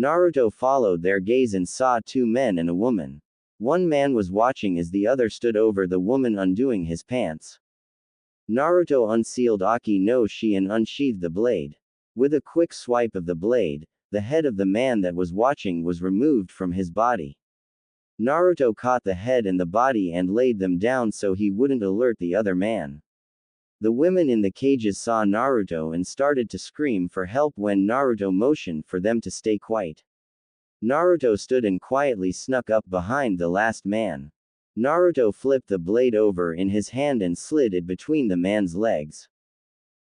Naruto followed their gaze and saw two men and a woman. One man was watching as the other stood over the woman undoing his pants. Naruto unsealed Aki no Shi and unsheathed the blade. With a quick swipe of the blade, the head of the man that was watching was removed from his body. Naruto caught the head and the body and laid them down so he wouldn't alert the other man. The women in the cages saw Naruto and started to scream for help when Naruto motioned for them to stay quiet. Naruto stood and quietly snuck up behind the last man. Naruto flipped the blade over in his hand and slid it between the man's legs.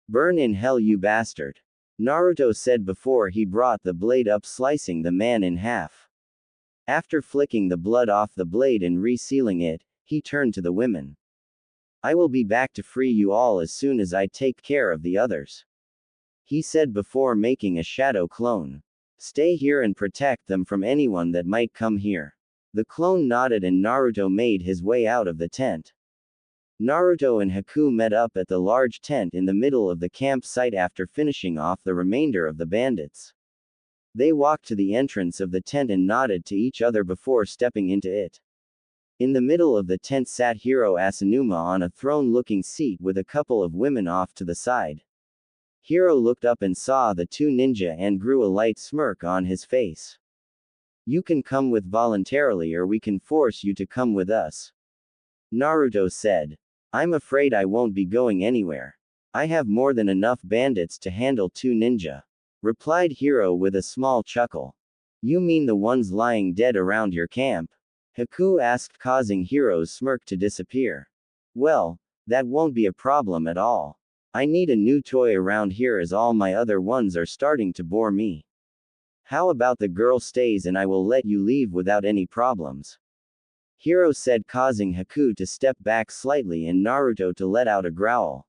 "Burn in hell, you bastard," Naruto said before he brought the blade up, slicing the man in half. After flicking the blood off the blade and resealing it, he turned to the women. "I will be back to free you all as soon as I take care of the others," he said before making a shadow clone. "Stay here and protect them from anyone that might come here." The clone nodded and Naruto made his way out of the tent. Naruto and Haku met up at the large tent in the middle of the campsite after finishing off the remainder of the bandits. They walked to the entrance of the tent and nodded to each other before stepping into it. In the middle of the tent sat Hiro Asanuma on a throne-looking seat with a couple of women off to the side. Hiro looked up and saw the two ninja and grew a light smirk on his face. "You can come with voluntarily or we can force you to come with us," Naruto said. "I'm afraid I won't be going anywhere. I have more than enough bandits to handle two ninja," replied Hiro with a small chuckle. "You mean the ones lying dead around your camp?" Haku asked, causing Hiro's smirk to disappear. "Well, that won't be a problem at all. I need a new toy around here as all my other ones are starting to bore me. How about the girl stays and I will let you leave without any problems?" Hiro said, causing Haku to step back slightly and Naruto to let out a growl.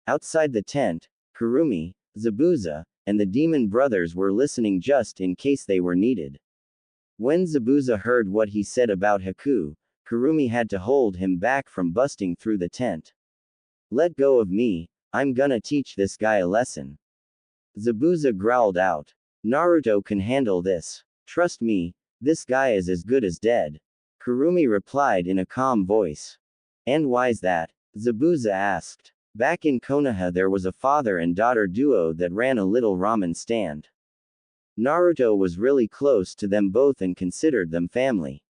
Outside the tent, Kurumi, Zabuza, and the demon brothers were listening just in case they were needed. When Zabuza heard what he said about Haku, Kurumi had to hold him back from busting through the tent. "Let go of me, I'm gonna teach this guy a lesson," Zabuza growled out. "Naruto can handle this. Trust me, this guy is as good as dead," Kurumi replied in a calm voice. "And why's that?" Zabuza asked. "Back in Konoha there was a father and daughter duo that ran a little ramen stand. Naruto was really close to them both and considered them family.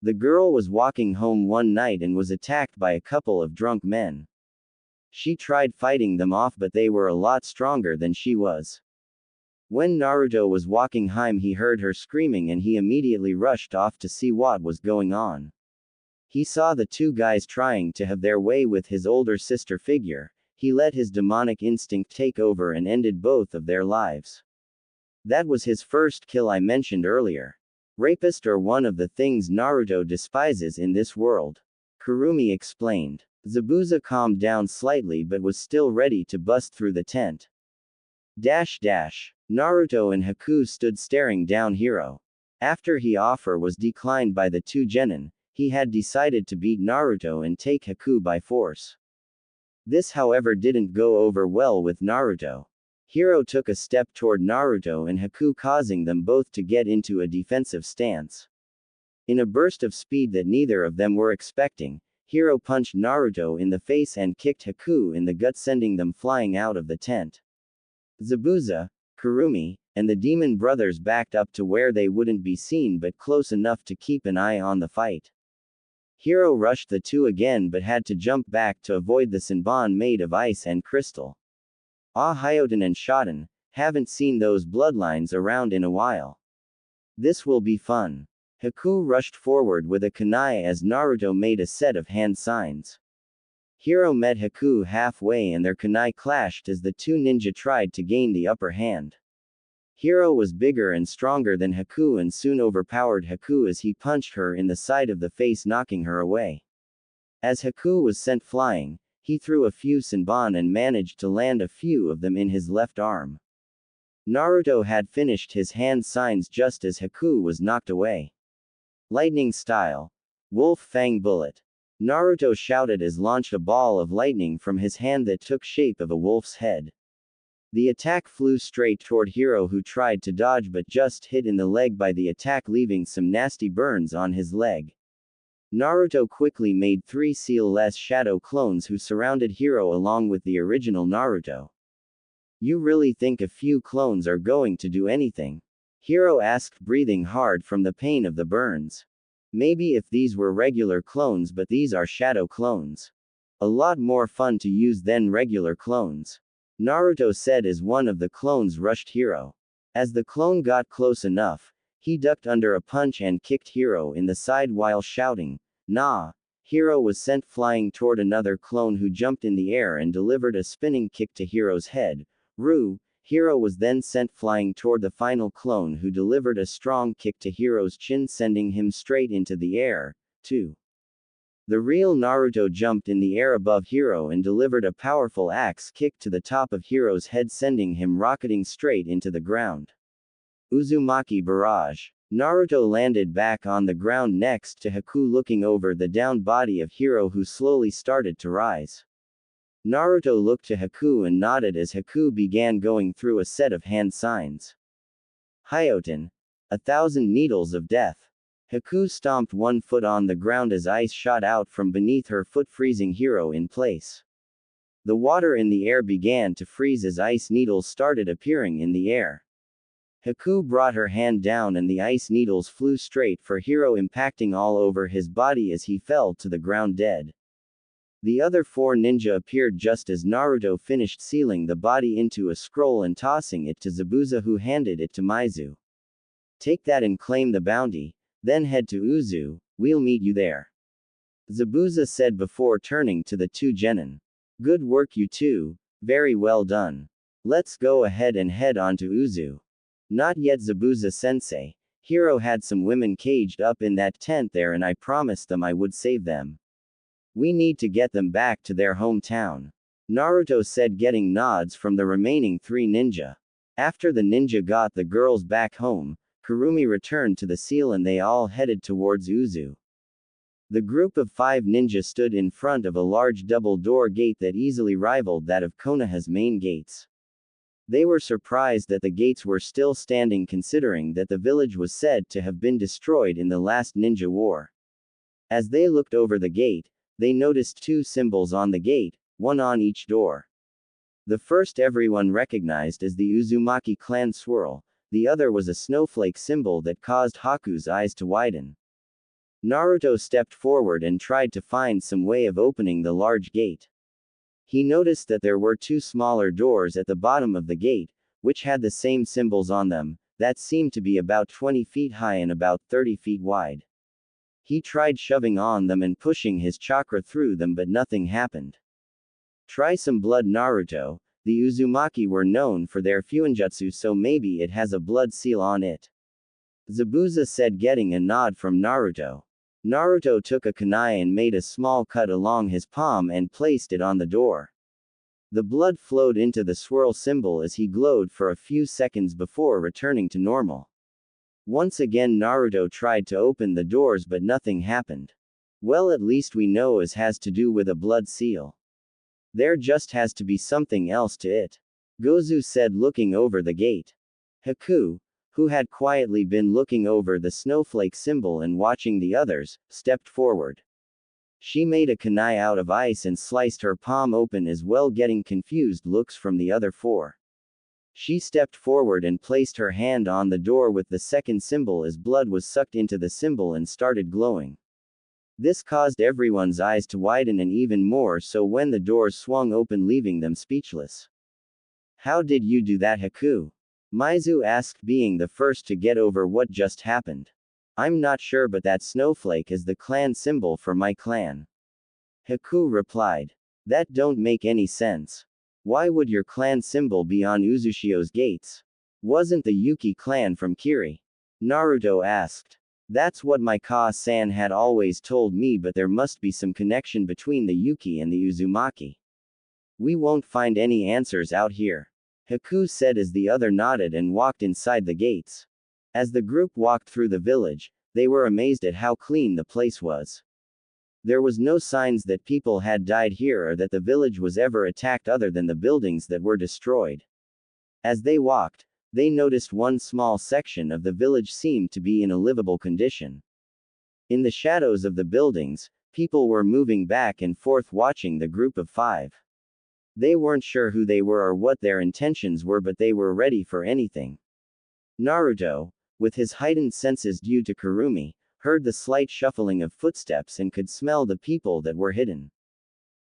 The girl was walking home one night and was attacked by a couple of drunk men. She tried fighting them off but they were a lot stronger than she was. When Naruto was walking home he heard her screaming and he immediately rushed off to see what was going on. He saw the two guys trying to have their way with his older sister figure. He let his demonic instinct take over and ended both of their lives. That was his first kill I mentioned earlier. Rapist are one of the things Naruto despises in this world," Kurumi explained. Zabuza calmed down slightly but was still ready to bust through the tent. Naruto and Haku stood staring down Hiro. After his offer was declined by the two genin, he had decided to beat Naruto and take Haku by force. This however didn't go over well with Naruto. Hiro took a step toward Naruto and Haku, causing them both to get into a defensive stance. In a burst of speed that neither of them were expecting, Hiro punched Naruto in the face and kicked Haku in the gut, sending them flying out of the tent. Zabuza, Kurumi, and the demon brothers backed up to where they wouldn't be seen but close enough to keep an eye on the fight. Hiro rushed the two again but had to jump back to avoid the Senbon made of ice and crystal. Hyoten and Shoten, haven't seen those bloodlines around in a while. This will be fun. Haku rushed forward with a kunai as Naruto made a set of hand signs. Hiro met Haku halfway and their kunai clashed as the two ninja tried to gain the upper hand. Hiro was bigger and stronger than Haku and soon overpowered Haku as he punched her in the side of the face, knocking her away. As Haku was sent flying, he threw a few Senbon and managed to land a few of them in his left arm. Naruto had finished his hand signs just as Haku was knocked away. Lightning style. Wolf Fang Bullet. Naruto shouted as launched a ball of lightning from his hand that took shape of a wolf's head. The attack flew straight toward Hiro, who tried to dodge but just hit in the leg by the attack, leaving some nasty burns on his leg. Naruto quickly made 3 seal-less shadow clones who surrounded Hiro along with the original Naruto. You really think a few clones are going to do anything? Hiro asked, breathing hard from the pain of the burns. Maybe if these were regular clones, but these are shadow clones. A lot more fun to use than regular clones. Naruto said as one of the clones rushed Hiro. As the clone got close enough, he ducked under a punch and kicked Hiro in the side while shouting, "Nah!" Hiro was sent flying toward another clone who jumped in the air and delivered a spinning kick to Hiro's head. Ru! Hiro was then sent flying toward the final clone who delivered a strong kick to Hiro's chin, sending him straight into the air, too. The real Naruto jumped in the air above Hiro and delivered a powerful axe kick to the top of Hiro's head, sending him rocketing straight into the ground. Uzumaki Barrage. Naruto landed back on the ground next to Haku, looking over the downed body of Hiro, who slowly started to rise. Naruto looked to Haku and nodded as Haku began going through a set of hand signs. Hyoten. 1,000 needles of death. Haku stomped one foot on the ground as ice shot out from beneath her foot, freezing Hiro in place. The water in the air began to freeze as ice needles started appearing in the air. Haku brought her hand down and the ice needles flew straight for Hiro, impacting all over his body as he fell to the ground dead. The other 4 ninja appeared just as Naruto finished sealing the body into a scroll and tossing it to Zabuza, who handed it to Maizu. "Take that and claim the bounty, then head to Uzu, we'll meet you there," Zabuza said before turning to the 2 genin. "Good work, you two, very well done. Let's go ahead and head on to Uzu." "Not yet, Zabuza-sensei. Hiro had some women caged up in that tent there and I promised them I would save them. We need to get them back to their hometown," Naruto said, getting nods from the remaining 3 ninja. After the ninja got the girls back home, Kurumi returned to the seal and they all headed towards Uzu. The group of 5 ninja stood in front of a large double-door gate that easily rivaled that of Konoha's main gates. They were surprised that the gates were still standing, considering that the village was said to have been destroyed in the last ninja war. As they looked over the gate, they noticed 2 symbols on the gate, one on each door. The first everyone recognized as the Uzumaki clan swirl, the other was a snowflake symbol that caused Haku's eyes to widen. Naruto stepped forward and tried to find some way of opening the large gate. He noticed that there were 2 smaller doors at the bottom of the gate, which had the same symbols on them, that seemed to be about 20 feet high and about 30 feet wide. He tried shoving on them and pushing his chakra through them, but nothing happened. "Try some blood, Naruto. The Uzumaki were known for their fuinjutsu, so maybe it has a blood seal on it," Zabuza said, getting a nod from Naruto. Naruto took a kunai and made a small cut along his palm and placed it on the door. The blood flowed into the swirl symbol as he glowed for a few seconds before returning to normal. Once again Naruto tried to open the doors, but nothing happened. "Well, at least we know it has to do with a blood seal. There just has to be something else to it," Gozu said, looking over the gate. Haku, who had quietly been looking over the snowflake symbol and watching the others, stepped forward. She made a kunai out of ice and sliced her palm open as well, getting confused looks from the other 4. She stepped forward and placed her hand on the door with the second symbol as blood was sucked into the symbol and started glowing. This caused everyone's eyes to widen and even more so when the doors swung open, leaving them speechless. "How did you do that, Haku?" Maizu asked, being the first to get over what just happened. "I'm not sure, but that snowflake is the clan symbol for my clan," Haku replied. "That don't make any sense. Why would your clan symbol be on Uzushio's gates? Wasn't the Yuki clan from Kiri?" Naruto asked. "That's what my Ka-san had always told me, but there must be some connection between the Yuki and the Uzumaki. We won't find any answers out here," Haku said as the other nodded and walked inside the gates. As the group walked through the village, they were amazed at how clean the place was. There was no signs that people had died here or that the village was ever attacked other than the buildings that were destroyed. As they walked, they noticed one small section of the village seemed to be in a livable condition. In the shadows of the buildings, people were moving back and forth watching the group of five. They weren't sure who they were or what their intentions were, but they were ready for anything. Naruto, with his heightened senses due to Kurumi, heard the slight shuffling of footsteps and could smell the people that were hidden.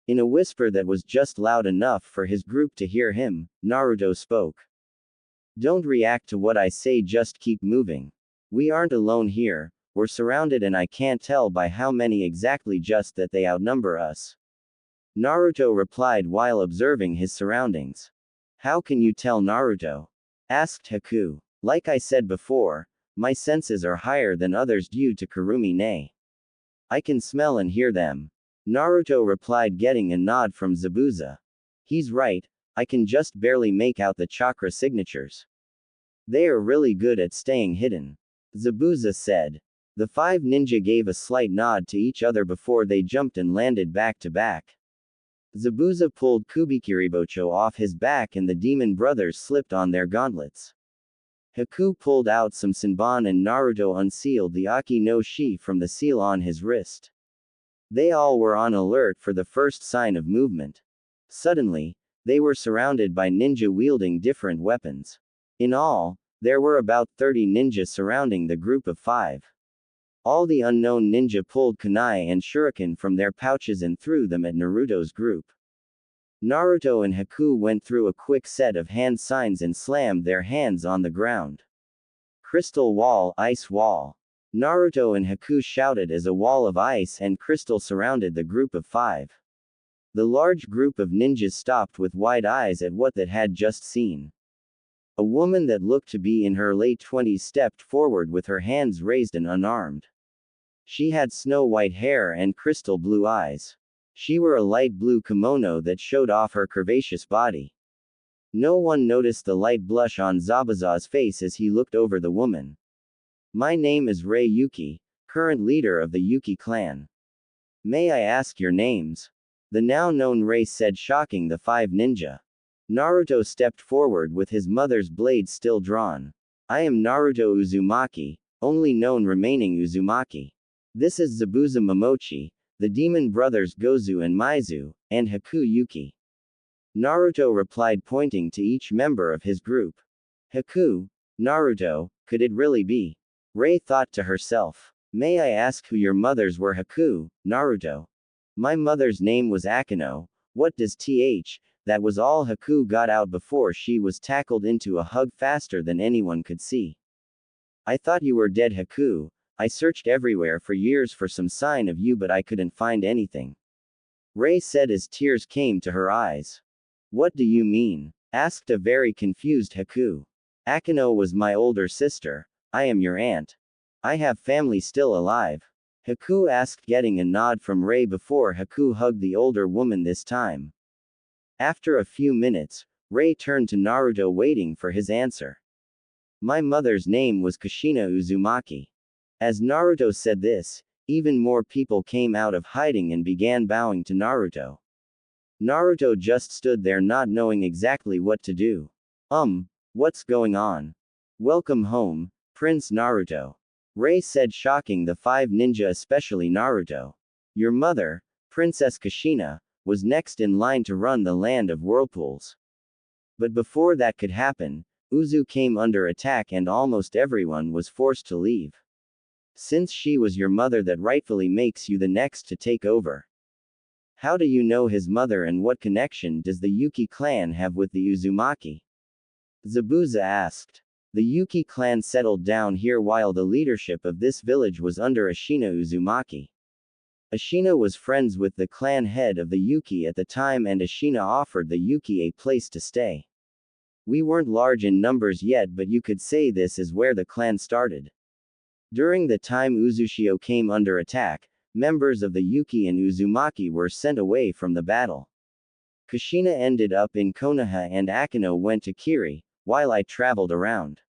In a whisper that was just loud enough for his group to hear him, Naruto spoke. Don't react to what I say, just keep moving. We aren't alone here, we're surrounded and I can't tell by how many exactly, just that they outnumber us. Naruto replied while observing his surroundings. How can you tell, Naruto? Asked Haku. Like I said before, my senses are higher than others due to Kurumi ne. I can smell and hear them. Naruto replied, getting a nod from Zabuza. He's right, I can just barely make out the chakra signatures. They are really good at staying hidden. Zabuza said. The five ninja gave a slight nod to each other before they jumped and landed back to back. Zabuza pulled Kubikiribocho off his back and the demon brothers slipped on their gauntlets. Haku pulled out some Senbon and Naruto unsealed the Aki no Shi from the seal on his wrist. They all were on alert for the first sign of movement. Suddenly, they were surrounded by ninja wielding different weapons. In all, there were about 30 ninja surrounding the group of five. All the unknown ninja pulled kunai and shuriken from their pouches and threw them at Naruto's group. Naruto and Haku went through a quick set of hand signs and slammed their hands on the ground. Crystal wall, ice wall. Naruto and Haku shouted as a wall of ice and crystal surrounded the group of five. The large group of ninjas stopped with wide eyes at what they had just seen. A woman that looked to be in her late 20s stepped forward with her hands raised and unarmed. She had snow-white hair and crystal blue eyes. She wore a light blue kimono that showed off her curvaceous body. No one noticed the light blush on Zabuza's face as he looked over the woman. My name is Rei Yuki, current leader of the Yuki clan. May I ask your names? The now known Rei said, shocking the five ninja. Naruto stepped forward with his mother's blade still drawn. I am Naruto Uzumaki, only known remaining Uzumaki. This is Zabuza Momochi, the demon brothers Gozu and Maizu, and Haku Yuki. Naruto replied, pointing to each member of his group. Haku, Naruto, could it really be? Rei thought to herself. May I ask who your mothers were? Haku, Naruto. My mother's name was Akino. What does th? That was all Haku got out before she was tackled into a hug faster than anyone could see. I thought you were dead, Haku. I searched everywhere for years for some sign of you, but I couldn't find anything. Rei said as tears came to her eyes. What do you mean? Asked a very confused Haku. Akino was my older sister. I am your aunt. I have family still alive. Haku asked, getting a nod from Rei before Haku hugged the older woman this time. After a few minutes, Rei turned to Naruto waiting for his answer. My mother's name was Kushina Uzumaki. As Naruto said this, even more people came out of hiding and began bowing to Naruto. Naruto just stood there not knowing exactly what to do. What's going on? Welcome home, Prince Naruto. Rei said, shocking the five ninja, especially Naruto. Your mother, Princess Kushina, was next in line to run the land of whirlpools. But before that could happen, Uzu came under attack and almost everyone was forced to leave. Since she was your mother, that rightfully makes you the next to take over. How do you know his mother and what connection does the Yuki clan have with the Uzumaki? Zabuza asked. The Yuki clan settled down here while the leadership of this village was under Ashina Uzumaki. Ashina was friends with the clan head of the Yuki at the time and Ashina offered the Yuki a place to stay. We weren't large in numbers yet, but you could say this is where the clan started. During the time Uzushio came under attack, members of the Yuki and Uzumaki were sent away from the battle. Kushina ended up in Konoha and Akino went to Kiri, while I traveled around.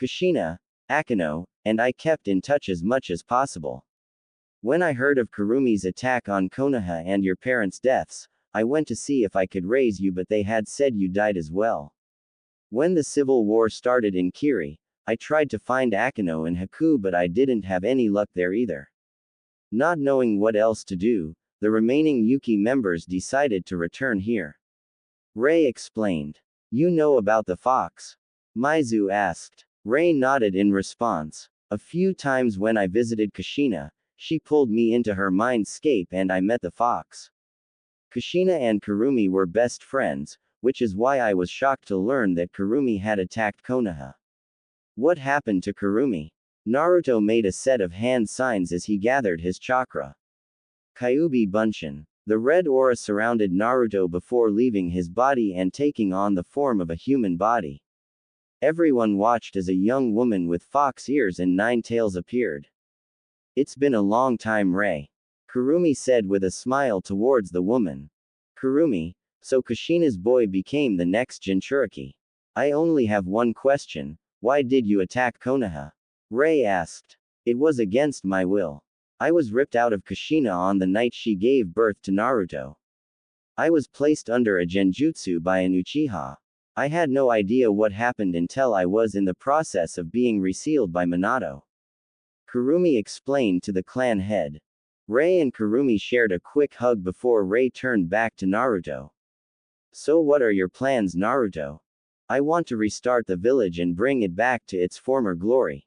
Kushina, Akino, and I kept in touch as much as possible. When I heard of Kurumi's attack on Konoha and your parents' deaths, I went to see if I could raise you, but they had said you died as well. When the civil war started in Kiri, I tried to find Akino and Haku, but I didn't have any luck there either. Not knowing what else to do, the remaining Yuki members decided to return here. Ray explained. You know about the fox? Maizu asked. Ray nodded in response. A few times when I visited Kushina, she pulled me into her mindscape and I met the fox. Kushina and Kurumi were best friends, which is why I was shocked to learn that Kurumi had attacked Konoha. What happened to Kurumi? Naruto made a set of hand signs as he gathered his chakra. Kyuubi Bunshin. The red aura surrounded Naruto before leaving his body and taking on the form of a human body. Everyone watched as a young woman with fox ears and 9 tails appeared. It's been a long time, Ray. Kurumi said with a smile towards the woman. Kurumi, so Kushina's boy became the next Jinchuriki. I only have one question, why did you attack Konoha? Ray asked. It was against my will. I was ripped out of Kushina on the night she gave birth to Naruto. I was placed under a genjutsu by an Uchiha. I had no idea what happened until I was in the process of being resealed by Minato. Kurumi explained to the clan head. Ray and Kurumi shared a quick hug before Ray turned back to Naruto. So what are your plans, Naruto? I want to restart the village and bring it back to its former glory.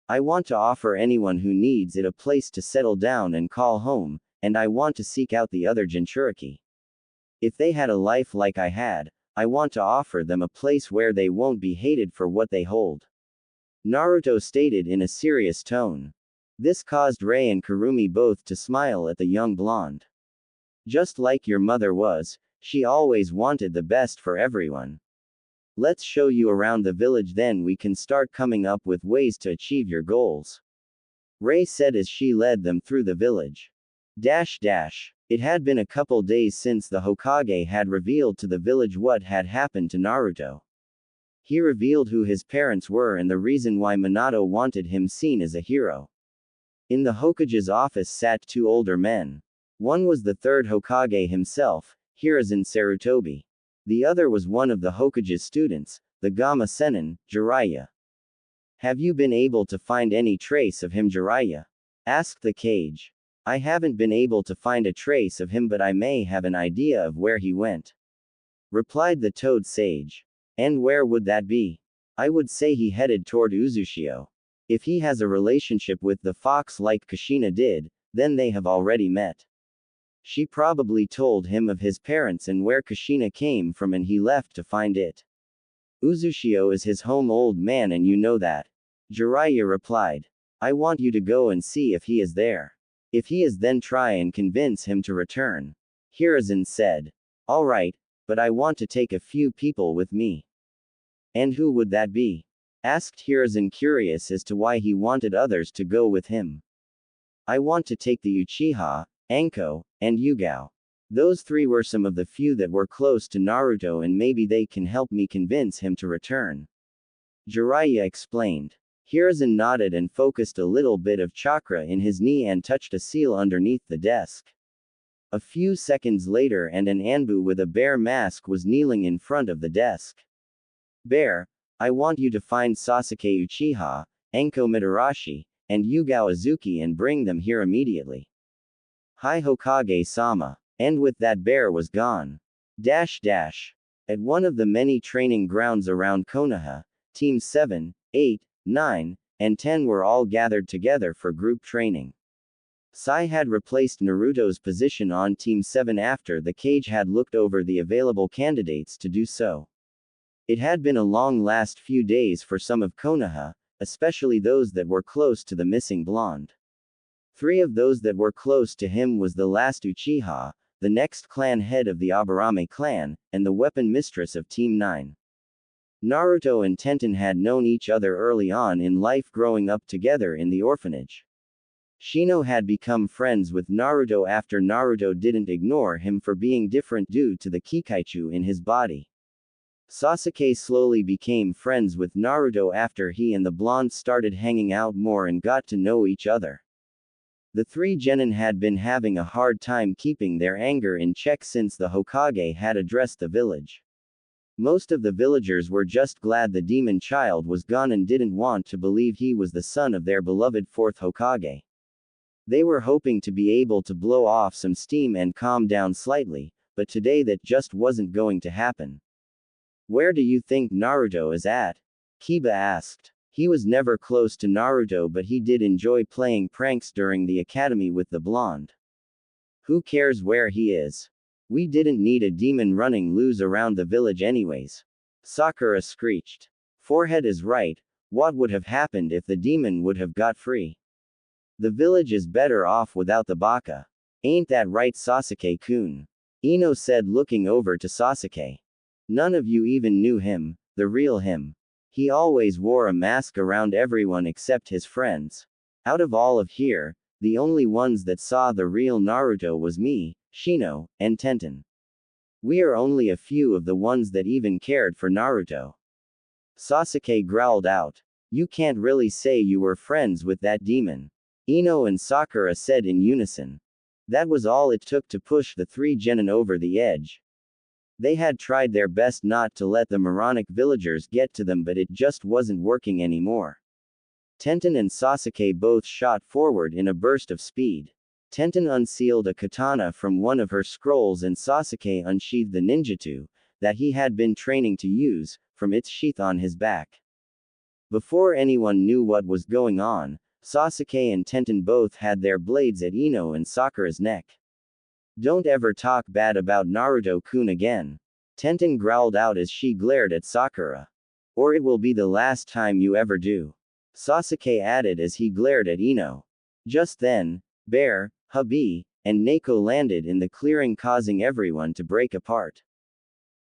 I want to offer anyone who needs it a place to settle down and call home, and I want to seek out the other Jinchuriki. If they had a life like I had, I want to offer them a place where they won't be hated for what they hold. Naruto stated in a serious tone. This caused Ray and Kurumi both to smile at the young blonde. Just like your mother was, she always wanted the best for everyone. Let's show you around the village, then we can start coming up with ways to achieve your goals. Ray said as she led them through the village. It had been a couple days since the Hokage had revealed to the village what had happened to Naruto. He revealed who his parents were and the reason why Minato wanted him seen as a hero. In the Hokage's office sat 2 older men. One was the 3rd Hokage himself, Hiruzen Sarutobi. The other was one of the Hokage's students, the Gamma Sennin, Jiraiya. Have you been able to find any trace of him, Jiraiya? Asked the Kage. I haven't been able to find a trace of him, but I may have an idea of where he went. Replied the Toad Sage. And where would that be? I would say he headed toward Uzushio. If he has a relationship with the fox like Kushina did, then they have already met. She probably told him of his parents and where Kushina came from, and he left to find it. Uzushio is his home, old man, and you know that. Jiraiya replied. I want you to go and see if he is there. If he is, then try and convince him to return. Hiruzen said. Alright, but I want to take a few people with me. And who would that be? Asked Hiruzen, curious as to why he wanted others to go with him. I want to take the Uchiha, Anko, and Yugao. Those 3 were some of the few that were close to Naruto, and maybe they can help me convince him to return. Jiraiya explained. Hiruzen nodded and focused a little bit of chakra in his knee and touched a seal underneath the desk. A few seconds later, and an Anbu with a bear mask was kneeling in front of the desk. Bear, I want you to find Sasuke Uchiha, Anko Mitarashi, and Yugao Azuki and bring them here immediately. Hi Hokage-sama. And with that, bear was gone. At one of the many training grounds around Konoha, Teams 7, 8, 9, and 10 were all gathered together for group training. Sai had replaced Naruto's position on Team 7 after the Kage had looked over the available candidates to do so. It had been a long last few days for some of Konoha, especially those that were close to the missing blonde. 3 of those that were close to him was the last Uchiha, the next clan head of the Aburame clan, and the weapon mistress of Team 9. Naruto and Tenten had known each other early on in life, growing up together in the orphanage. Shino had become friends with Naruto after Naruto didn't ignore him for being different due to the Kikaichu in his body. Sasuke slowly became friends with Naruto after he and the blonde started hanging out more and got to know each other. The 3 genin had been having a hard time keeping their anger in check since the Hokage had addressed the village. Most of the villagers were just glad the demon child was gone and didn't want to believe he was the son of their beloved fourth Hokage. They were hoping to be able to blow off some steam and calm down slightly, but today that just wasn't going to happen. Where do you think Naruto is at? Kiba asked. He was never close to Naruto, but he did enjoy playing pranks during the academy with the blonde. Who cares where he is? We didn't need a demon running loose around the village anyways. Sakura screeched. Forehead is right, what would have happened if the demon would have got free? The village is better off without the baka. Ain't that right, Sasuke-kun? Ino said, looking over to Sasuke. None of you even knew him, the real him. He always wore a mask around everyone except his friends. Out of all of here, the only ones that saw the real Naruto was me, Shino, and Tenten. We are only a few of the ones that even cared for Naruto. Sasuke growled out. You can't really say you were friends with that demon. Ino and Sakura said in unison. That was all it took to push the three genin over the edge. They had tried their best not to let the moronic villagers get to them, but it just wasn't working anymore. Tenten and Sasuke both shot forward in a burst of speed. Tenten unsealed a katana from one of her scrolls and Sasuke unsheathed the ninjutsu that he had been training to use, from its sheath on his back. Before anyone knew what was going on, Sasuke and Tenten both had their blades at Ino and Sakura's neck. Don't ever talk bad about Naruto-kun again. Tenten growled out as she glared at Sakura. Or it will be the last time you ever do. Sasuke added as he glared at Ino. Just then, Bear, Hubby, and Neko landed in the clearing, causing everyone to break apart.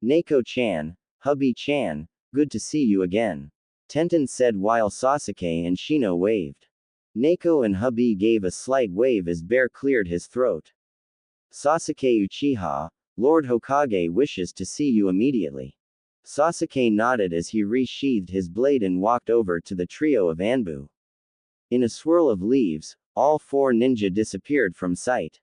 Neko-chan, Hubby-chan, good to see you again. Tenten said while Sasuke and Shino waved. Neko and Hubby gave a slight wave as Bear cleared his throat. Sasuke Uchiha, Lord Hokage wishes to see you immediately. Sasuke nodded as he resheathed his blade and walked over to the trio of Anbu. In a swirl of leaves, all four ninja disappeared from sight.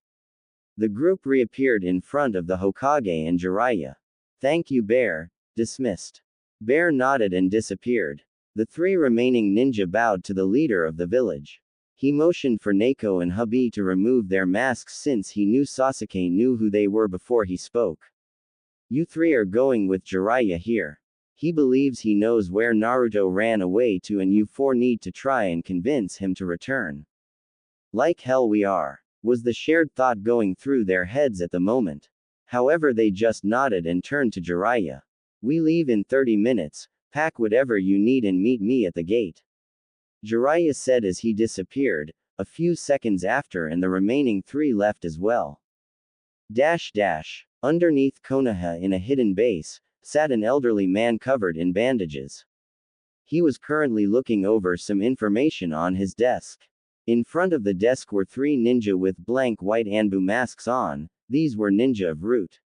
The group reappeared in front of the Hokage and Jiraiya. Thank you, Bear. Dismissed. Bear nodded and disappeared. The three remaining ninja bowed to the leader of the village. He motioned for Neko and Hubby to remove their masks since he knew Sasuke knew who they were before he spoke. You three are going with Jiraiya here. He believes he knows where Naruto ran away to and you four need to try and convince him to return. Like hell we are, was the shared thought going through their heads at the moment. However, they just nodded and turned to Jiraiya. We leave in 30 minutes, pack whatever you need and meet me at the gate. Jiraiya said as he disappeared, a few seconds after, and the remaining three left as well. Underneath Konoha in a hidden base, sat an elderly man covered in bandages. He was currently looking over some information on his desk. In front of the desk were three ninja with blank white Anbu masks on. These were ninja of Root.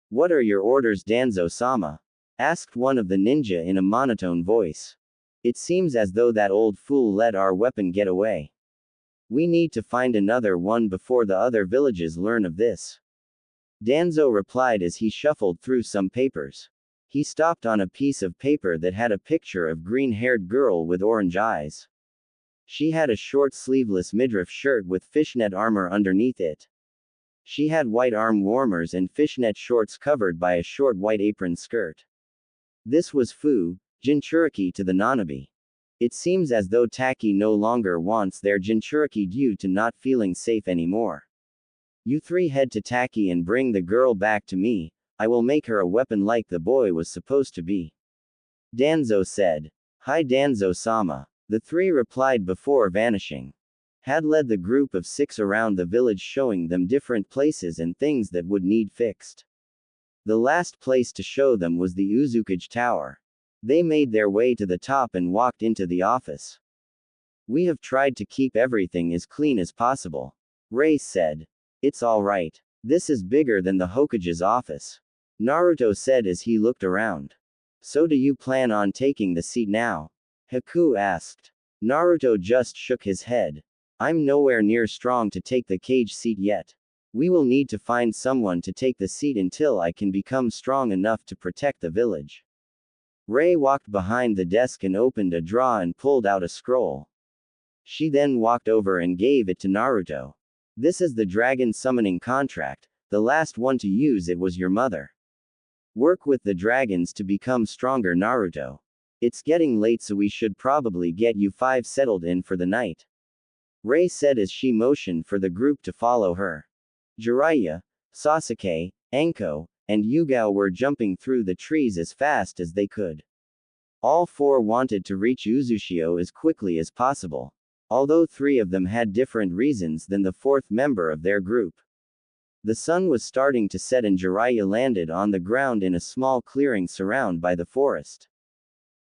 What are your orders, Danzo-sama? Asked one of the ninja in a monotone voice. It seems as though that old fool let our weapon get away. We need to find another one before the other villages learn of this. Danzo replied as he shuffled through some papers. He stopped on a piece of paper that had a picture of green-haired girl with orange eyes. She had a short sleeveless midriff shirt with fishnet armor underneath it. She had white arm warmers and fishnet shorts covered by a short white apron skirt. This was Jinchuriki to the Nanabi. It seems as though Taki no longer wants their Jinchuriki due to not feeling safe anymore. You three head to Taki and bring the girl back to me. I will make her a weapon like the boy was supposed to be. Danzo said. Hi Danzo-sama. The three replied before vanishing. Had led the group of 6 around the village, showing them different places and things that would need fixed. The last place to show them was the Uzukage Tower. They made their way to the top and walked into the office. We have tried to keep everything as clean as possible. Ray said. It's alright. This is bigger than the Hokage's office. Naruto said as he looked around. So do you plan on taking the seat now? Haku asked. Naruto just shook his head. I'm nowhere near strong to take the cage seat yet. We will need to find someone to take the seat until I can become strong enough to protect the village. Rei walked behind the desk and opened a drawer and pulled out a scroll. She then walked over and gave it to Naruto. This is the dragon summoning contract. The last one to use it was your mother. Work with the dragons to become stronger, Naruto. It's getting late, so we should probably get you 5 settled in for the night. Rei said as she motioned for the group to follow her. Jiraiya, Sasuke, Anko, and Yugao were jumping through the trees as fast as they could. All 4 wanted to reach Uzushio as quickly as possible, although 3 of them had different reasons than the 4th member of their group. The sun was starting to set and Jiraiya landed on the ground in a small clearing surrounded by the forest.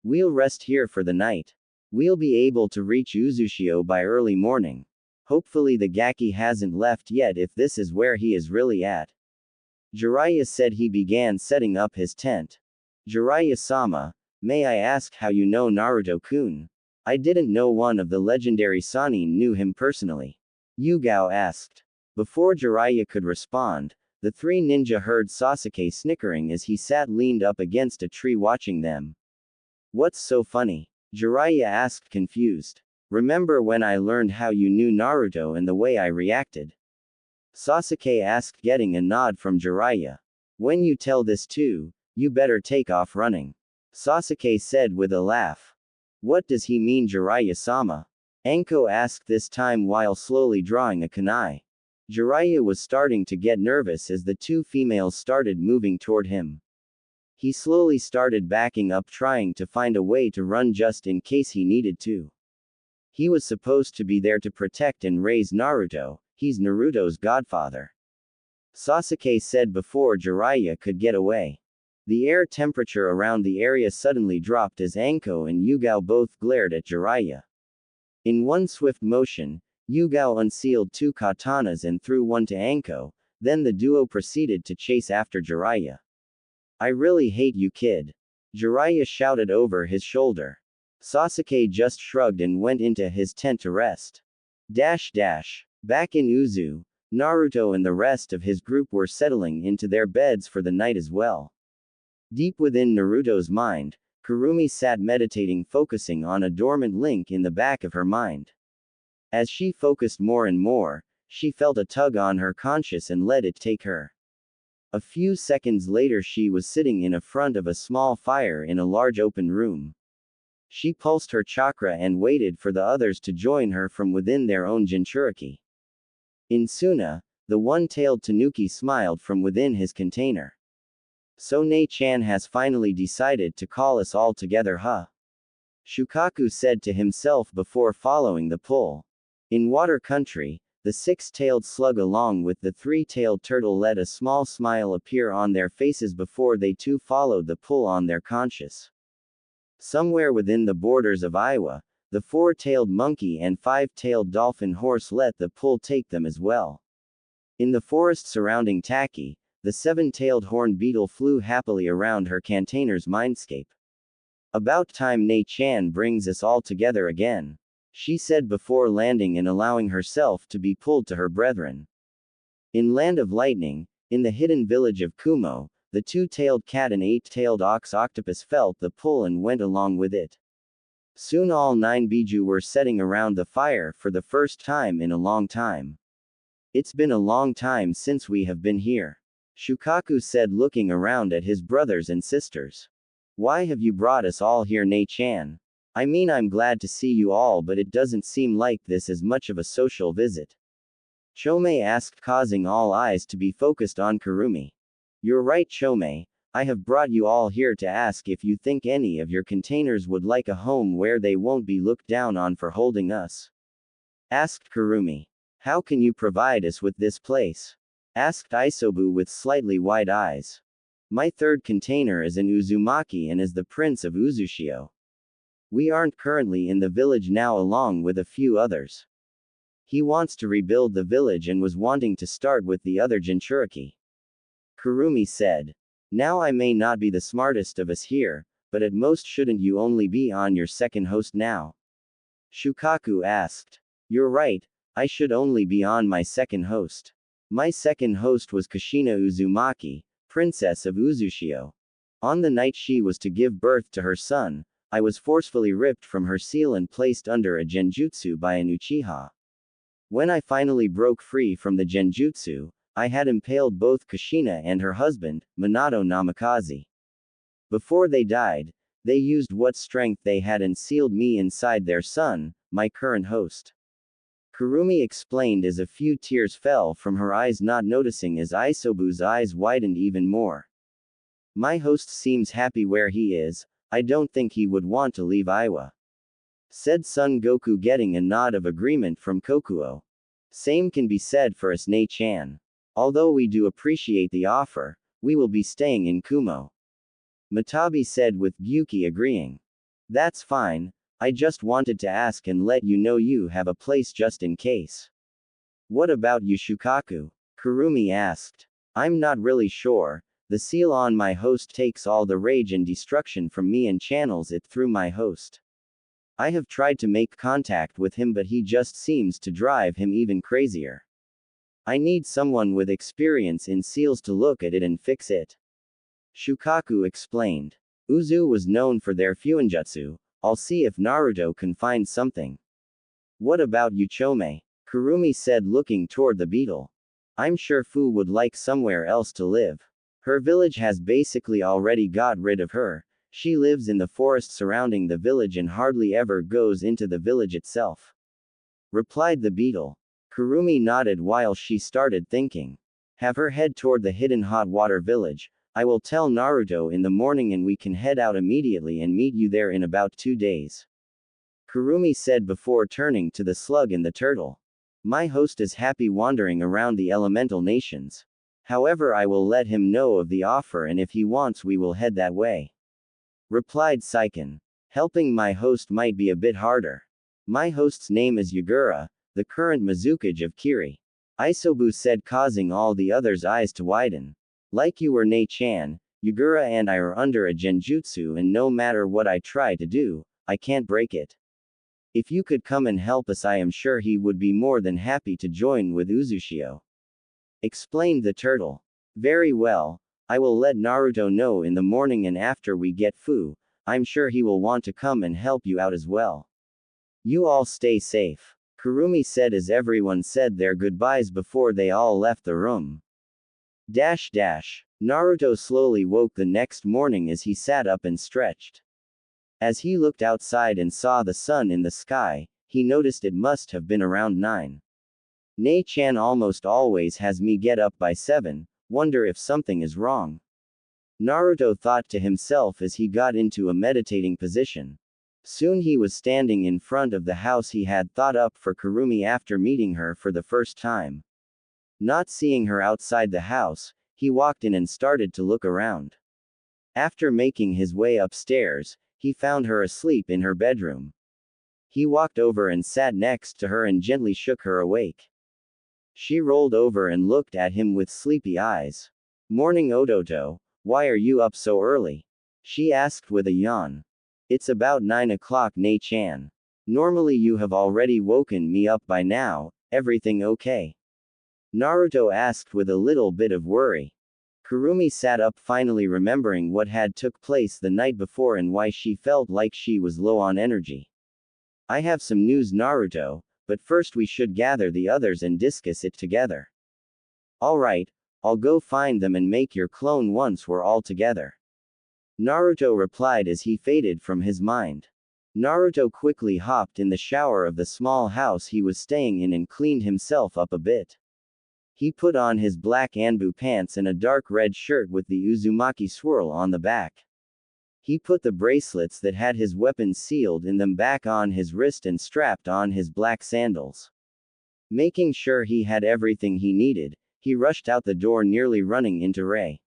We'll rest here for the night. We'll be able to reach Uzushio by early morning. Hopefully the Gaki hasn't left yet if this is where he is really at. Jiraiya said. He began setting up his tent. Jiraiya-sama, may I ask how you know Naruto-kun? I didn't know one of the legendary Sannin knew him personally. Yugao asked. Before Jiraiya could respond, the 3 ninja heard Sasuke snickering as he sat leaned up against a tree watching them. What's so funny? Jiraiya asked, confused. Remember when I learned how you knew Naruto and the way I reacted? Sasuke asked, getting a nod from Jiraiya. When you tell this too, you better take off running. Sasuke said with a laugh. What does he mean, Jiraiya-sama? Anko asked, this time while slowly drawing a kunai. Jiraiya was starting to get nervous as the 2 females started moving toward him. He slowly started backing up, trying to find a way to run just in case he needed to. He was supposed to be there to protect and raise Naruto. He's Naruto's godfather. Sasuke said before Jiraiya could get away. The air temperature around the area suddenly dropped as Anko and Yugao both glared at Jiraiya. In one swift motion, Yugao unsealed 2 katanas and threw one to Anko, then the duo proceeded to chase after Jiraiya. I really hate you, kid. Jiraiya shouted over his shoulder. Sasuke just shrugged and went into his tent to rest. Back in Uzu, Naruto and the rest of his group were settling into their beds for the night as well. Deep within Naruto's mind, Kurumi sat meditating, focusing on a dormant link in the back of her mind. As she focused more and more, she felt a tug on her conscience and let it take her. A few seconds later she was sitting in front of a small fire in a large open room. She pulsed her chakra and waited for the others to join her from within their own Jinchuriki. In Suna, the one-tailed tanuki smiled from within his container. So Ne-chan has finally decided to call us all together, huh? Shukaku said to himself before following the pull. In Water Country, the 6-tailed slug along with the 3-tailed turtle let a small smile appear on their faces before they too followed the pull on their conscience. Somewhere within the borders of Iowa, the 4-tailed monkey and 5-tailed dolphin horse let the pull take them as well. In the forest surrounding Taki, the 7-tailed horned beetle flew happily around her container's mindscape. About time Ne-chan brings us all together again, she said before landing and allowing herself to be pulled to her brethren. In Land of Lightning, in the hidden village of Kumo, the 2-tailed cat and 8-tailed octopus felt the pull and went along with it. Soon all 9 Biju were setting around the fire for the first time in a long time. It's been a long time since we have been here, Shukaku said, looking around at his brothers and sisters. Why have you brought us all here, Ne-chan? I mean, I'm glad to see you all, but it doesn't seem like this is much of a social visit. Chome asked, causing all eyes to be focused on Kurumi. You're right, Chome. I have brought you all here to ask if you think any of your containers would like a home where they won't be looked down on for holding us. Asked Kurumi. How can you provide us with this place? Asked Isobu with slightly wide eyes. My 3rd container is in Uzumaki and is the Prince of Uzushio. We aren't currently in the village now along with a few others. He wants to rebuild the village and was wanting to start with the other Jinchuriki. Kurumi said. Now I may not be the smartest of us here, but at most shouldn't you only be on your 2nd host now? Shukaku asked. You're right, I should only be on my 2nd host. My second host was Kushina Uzumaki, princess of Uzushio. On the night she was to give birth to her son, I was forcefully ripped from her seal and placed under a genjutsu by an Uchiha. When I finally broke free from the genjutsu, I had impaled both Kushina and her husband, Minato Namikaze. Before they died, they used what strength they had and sealed me inside their son, my current host. Kurumi explained as a few tears fell from her eyes, not noticing as Isobu's eyes widened even more. My host seems happy where he is, I don't think he would want to leave Iwa. Said Son Goku, getting a nod of agreement from Kokuo. Same can be said for us, Nei-chan. Although we do appreciate the offer, we will be staying in Kumo. Matabi said, with Gyuki agreeing. That's fine, I just wanted to ask and let you know you have a place just in case. What about you, Shukaku? Kurumi asked. I'm not really sure, the seal on my host takes all the rage and destruction from me and channels it through my host. I have tried to make contact with him, but he just seems to drive him even crazier. I need someone with experience in seals to look at it and fix it. Shukaku explained. Uzu was known for their fuinjutsu, I'll see if Naruto can find something. What about you, Chome? Kurumi said, looking toward the beetle. I'm sure Fu would like somewhere else to live. Her village has basically already got rid of her. She lives in the forest surrounding the village and hardly ever goes into the village itself. Replied the beetle. Kurumi nodded while she started thinking. Have her head toward the hidden hot water village. I will tell Naruto in the morning and we can head out immediately and meet you there in about 2 days. Kurumi said before turning to the slug and the turtle. My host is happy wandering around the elemental nations. However, I will let him know of the offer and if he wants we will head that way. Replied Saiken. Helping my host might be a bit harder. My host's name is Yagura, the current Mizukage of Kiri. Isobu said, causing all the others' eyes to widen. Like you were Nei-chan, Yagura and I are under a genjutsu and no matter what I try to do, I can't break it. If you could come and help us, I am sure he would be more than happy to join with Uzushio. Explained the turtle. Very well, I will let Naruto know in the morning and after we get Fu, I'm sure he will want to come and help you out as well. You all stay safe. Kurumi said as everyone said their goodbyes before they all left the room. Naruto slowly woke the next morning as he sat up and stretched. As he looked outside and saw the sun in the sky, he noticed it must have been around 9. Nei-chan almost always has me get up by 7, wonder if something is wrong. Naruto thought to himself as he got into a meditating position. Soon he was standing in front of the house he had thought up for Kurumi after meeting her for the first time. Not seeing her outside the house, he walked in and started to look around. After making his way upstairs, he found her asleep in her bedroom. He walked over and sat next to her and gently shook her awake. She rolled over and looked at him with sleepy eyes. Morning, Odoto, why are you up so early? She asked with a yawn. It's about 9 o'clock, Nei-chan. Normally you have already woken me up by now, everything okay? Naruto asked with a little bit of worry. Kurumi sat up, finally remembering what had took place the night before and why she felt like she was low on energy. I have some news, Naruto, but first we should gather the others and discuss it together. Alright, I'll go find them and make your clone once we're all together. Naruto replied as he faded from his mind. Naruto quickly hopped in the shower of the small house he was staying in and cleaned himself up a bit. He put on his black Anbu pants and a dark red shirt with the Uzumaki swirl on the back. He put the bracelets that had his weapons sealed in them back on his wrist and strapped on his black sandals. Making sure he had everything he needed, he rushed out the door, nearly running into Rei.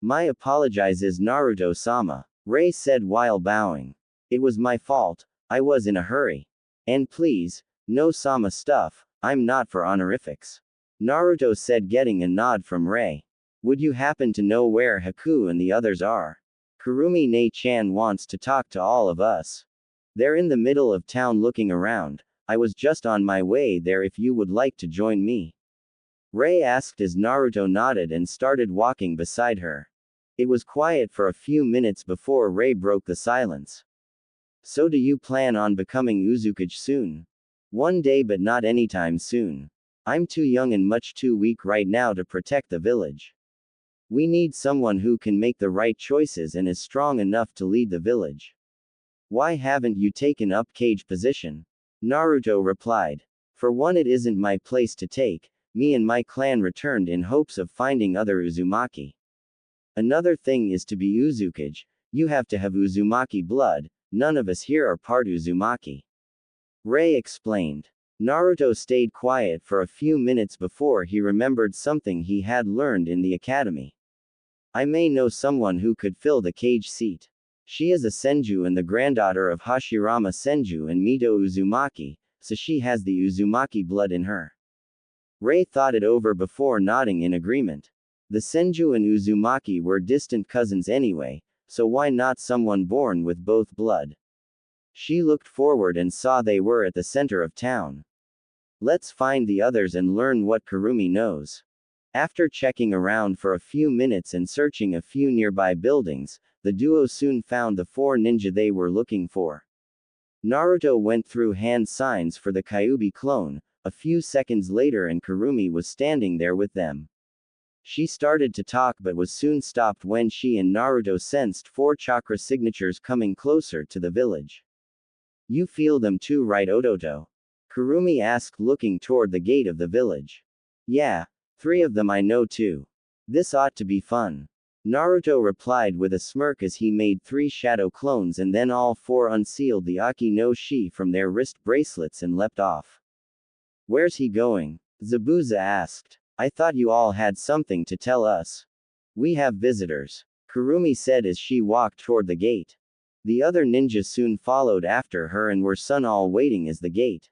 My apologizes, Naruto-sama, Rei said while bowing. It was my fault, I was in a hurry. And please, no Sama stuff, I'm not for honorifics. Naruto said, getting a nod from Rei. Would you happen to know where Haku and the others are? Kurumi Nei-chan wants to talk to all of us. They're in the middle of town looking around. I was just on my way there if you would like to join me. Rei asked as Naruto nodded and started walking beside her. It was quiet for a few minutes before Rei broke the silence. So do you plan on becoming Uzukage soon? One day but not anytime soon. I'm too young and much too weak right now to protect the village. We need someone who can make the right choices and is strong enough to lead the village. Why haven't you taken up Kage position? Naruto replied. For one, it isn't my place to take. Me and my clan returned in hopes of finding other Uzumaki. Another thing is to be Uzukage, you have to have Uzumaki blood, none of us here are part Uzumaki. Rei explained. Naruto stayed quiet for a few minutes before he remembered something he had learned in the academy. I may know someone who could fill the Kage seat. She is a Senju and the granddaughter of Hashirama Senju and Mito Uzumaki, so she has the Uzumaki blood in her. Rei thought it over before nodding in agreement. The Senju and Uzumaki were distant cousins anyway, so why not someone born with both blood? She looked forward and saw they were at the center of town. Let's find the others and learn what Kurumi knows. After checking around for a few minutes and searching a few nearby buildings, the duo soon found the 4 ninja they were looking for. Naruto went through hand signs for the Kyuubi clone. A few seconds later and Kurumi was standing there with them. She started to talk but was soon stopped when she and Naruto sensed 4 chakra signatures coming closer to the village. You feel them too, right, Ototo? Kurumi asked, looking toward the gate of the village. Yeah, 3 of them I know too. This ought to be fun. Naruto replied with a smirk as he made 3 shadow clones and then all 4 unsealed the Aki no Shi from their wrist bracelets and leapt off. Where's he going? Zabuza asked. I thought you all had something to tell us. We have visitors, Kurumi said as she walked toward the gate. The other ninja soon followed after her and were all waiting as the gate.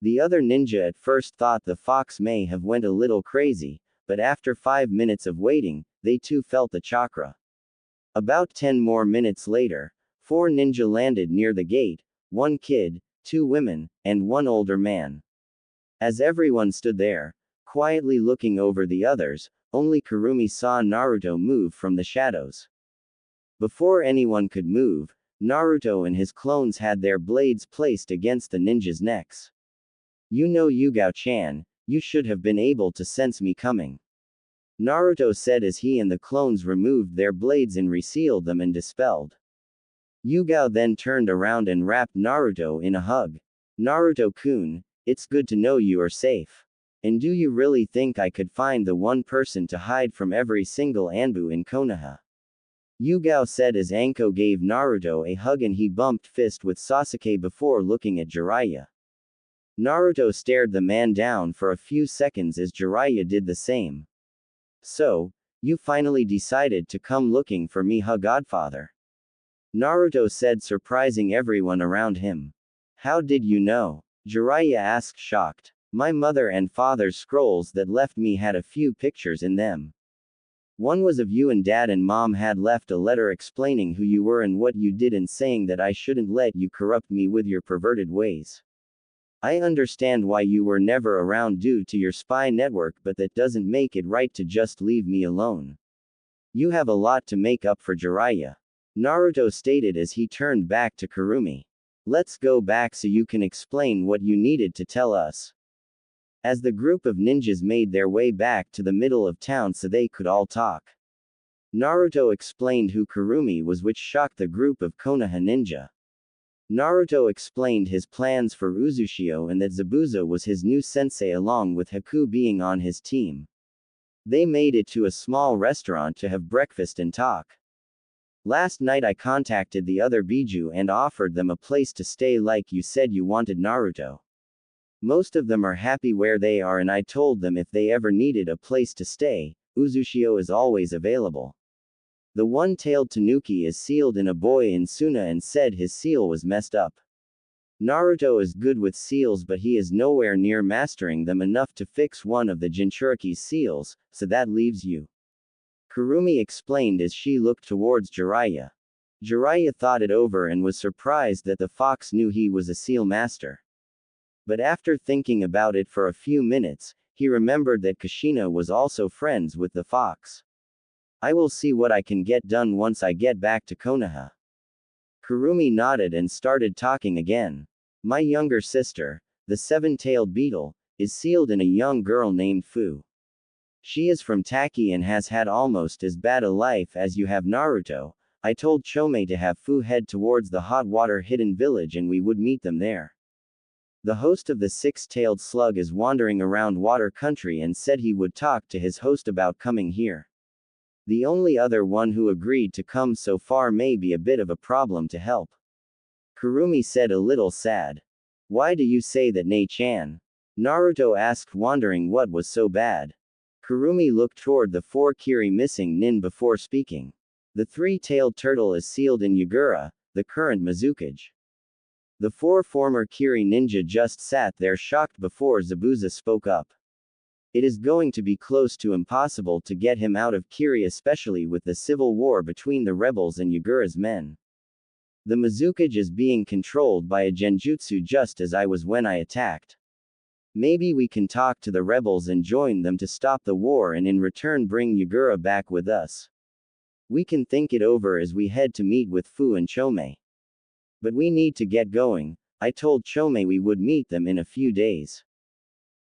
The other ninja at first thought the fox may have went a little crazy, but after 5 minutes of waiting, they too felt the chakra. About 10 more minutes later, 4 ninja landed near the gate, 1 kid, 2 women, and 1 older man. As everyone stood there, quietly looking over the others, only Kurumi saw Naruto move from the shadows. Before anyone could move, Naruto and his clones had their blades placed against the ninjas' necks. You know Yugao-chan, you should have been able to sense me coming. Naruto said as he and the clones removed their blades and resealed them and dispelled. Yugao then turned around and wrapped Naruto in a hug. Naruto-kun, it's good to know you are safe. And do you really think I could find the one person to hide from every single Anbu in Konoha? Yugao said as Anko gave Naruto a hug and he bumped fist with Sasuke before looking at Jiraiya. Naruto stared the man down for a few seconds as Jiraiya did the same. So, you finally decided to come looking for me, huh, Godfather? Naruto said, surprising everyone around him. How did you know? Jiraiya asked, shocked. My mother and father's scrolls that left me had a few pictures in them. One was of you and Dad, and Mom had left a letter explaining who you were and what you did and saying that I shouldn't let you corrupt me with your perverted ways. I understand why you were never around due to your spy network, but that doesn't make it right to just leave me alone. You have a lot to make up for, Jiraiya. Naruto stated as he turned back to Kurumi. Let's go back so you can explain what you needed to tell us. As the group of ninjas made their way back to the middle of town so they could all talk, Naruto explained who Kurumi was, which shocked the group of Konoha ninja. Naruto explained his plans for Uzushio and that Zabuza was his new sensei along with Haku being on his team. They made it to a small restaurant to have breakfast and talk. Last night I contacted the other Biju and offered them a place to stay like you said you wanted, Naruto. Most of them are happy where they are and I told them if they ever needed a place to stay, Uzushio is always available. The one-tailed tanuki is sealed in a boy in Suna and said his seal was messed up. Naruto is good with seals but he is nowhere near mastering them enough to fix one of the Jinchuriki's seals, so that leaves you. Kurumi explained as she looked towards Jiraiya. Jiraiya thought it over and was surprised that the fox knew he was a seal master. But after thinking about it for a few minutes, He remembered that Kushina was also friends with the fox. I will see what I can get done once I get back to Konoha. Kurumi nodded and started talking again. My younger sister, the seven-tailed beetle, is sealed in a young girl named Fu. She is from Taki and has had almost as bad a life as you have Naruto. I told Chome to have Fu head towards the hot water hidden village and we would meet them there. The host of the six-tailed slug is wandering around water country and said he would talk to his host about coming here. The only other one who agreed to come so far may be a bit of a problem to help. Kurumi said a little sad. Why do you say that, Nei-chan? Naruto asked, wondering what was so bad. Kurumi looked toward the four Kiri missing nin before speaking. The three-tailed turtle is sealed in Yagura, the current Mizukage. The four former Kiri ninja just sat there shocked before Zabuza spoke up. It is going to be close to impossible to get him out of Kiri, especially with the civil war between the rebels and Yagura's men. The Mizukage is being controlled by a genjutsu just as I was when I attacked. Maybe we can talk to the rebels and join them to stop the war and in return bring Yagura back with us. We can think it over as we head to meet with Fu and Chome. But we need to get going. I told Chome we would meet them in a few days.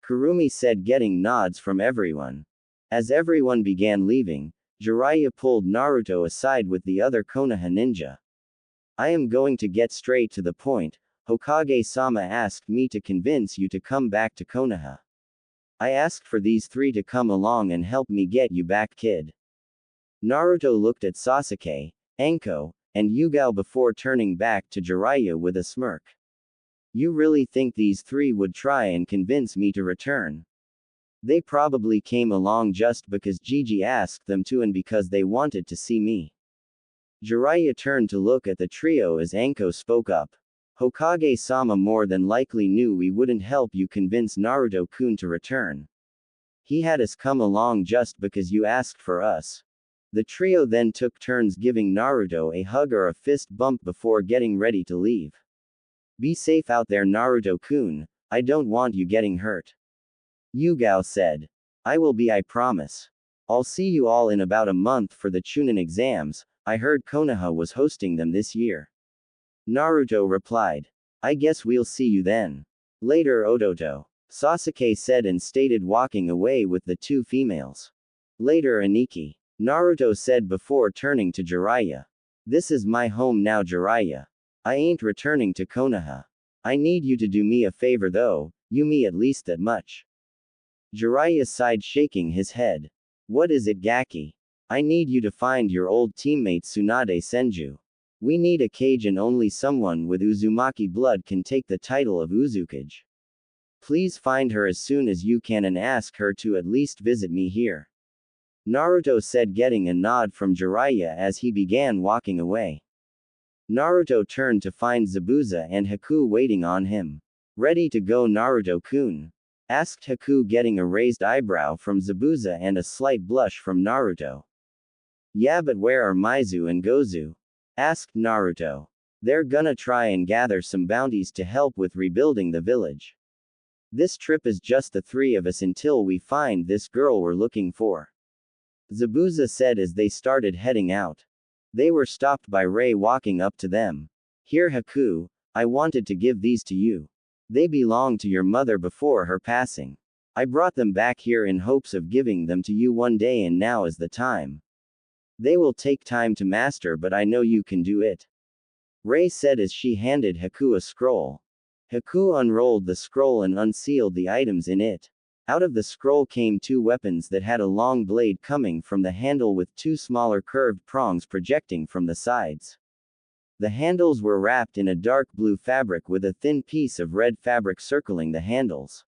Kurumi said, getting nods from everyone. As everyone began leaving, Jiraiya pulled Naruto aside with the other Konoha ninja. I am going to get straight to the point. Hokage-sama asked me to convince you to come back to Konoha. I asked for these three to come along and help me get you back, kid. Naruto looked at Sasuke, Anko, and Yugao before turning back to Jiraiya with a smirk. You really think these three would try and convince me to return? They probably came along just because Gigi asked them to and because they wanted to see me. Jiraiya turned to look at the trio as Anko spoke up. Hokage-sama more than likely knew we wouldn't help you convince Naruto-kun to return. He had us come along just because you asked for us. The trio then took turns giving Naruto a hug or a fist bump before getting ready to leave. Be safe out there, Naruto-kun, I don't want you getting hurt. Yugao said. I will be, I promise. I'll see you all in about a month for the Chunin exams. I heard Konoha was hosting them this year. Naruto replied. I guess we'll see you then. Later, Ototo. Sasuke said and stated, walking away with the two females. Later, Aniki. Naruto said before turning to Jiraiya. This is my home now, Jiraiya. I ain't returning to Konoha. I need you to do me a favor though, you me at least that much. Jiraiya sighed, shaking his head. What is it, Gaki? I need you to find your old teammate Tsunade Senju. We need a cage and only someone with Uzumaki blood can take the title of Uzukage. Please find her as soon as you can and ask her to at least visit me here. Naruto said, getting a nod from Jiraiya as he began walking away. Naruto turned to find Zabuza and Haku waiting on him. Ready to go, Naruto-kun? Asked Haku, getting a raised eyebrow from Zabuza and a slight blush from Naruto. Yeah, but where are Maizu and Gozu? Asked Naruto. They're gonna try and gather some bounties to help with rebuilding the village. This trip is just the three of us until we find this girl we're looking for. Zabuza said as they started heading out. They were stopped by Ray walking up to them. Here, Haku, I wanted to give these to you. They belonged to your mother before her passing. I brought them back here in hopes of giving them to you one day, and now is the time. They will take time to master, but I know you can do it. Ray said as she handed Haku a scroll. Haku unrolled the scroll and unsealed the items in it. Out of the scroll came two weapons that had a long blade coming from the handle with two smaller curved prongs projecting from the sides. The handles were wrapped in a dark blue fabric with a thin piece of red fabric circling the handles.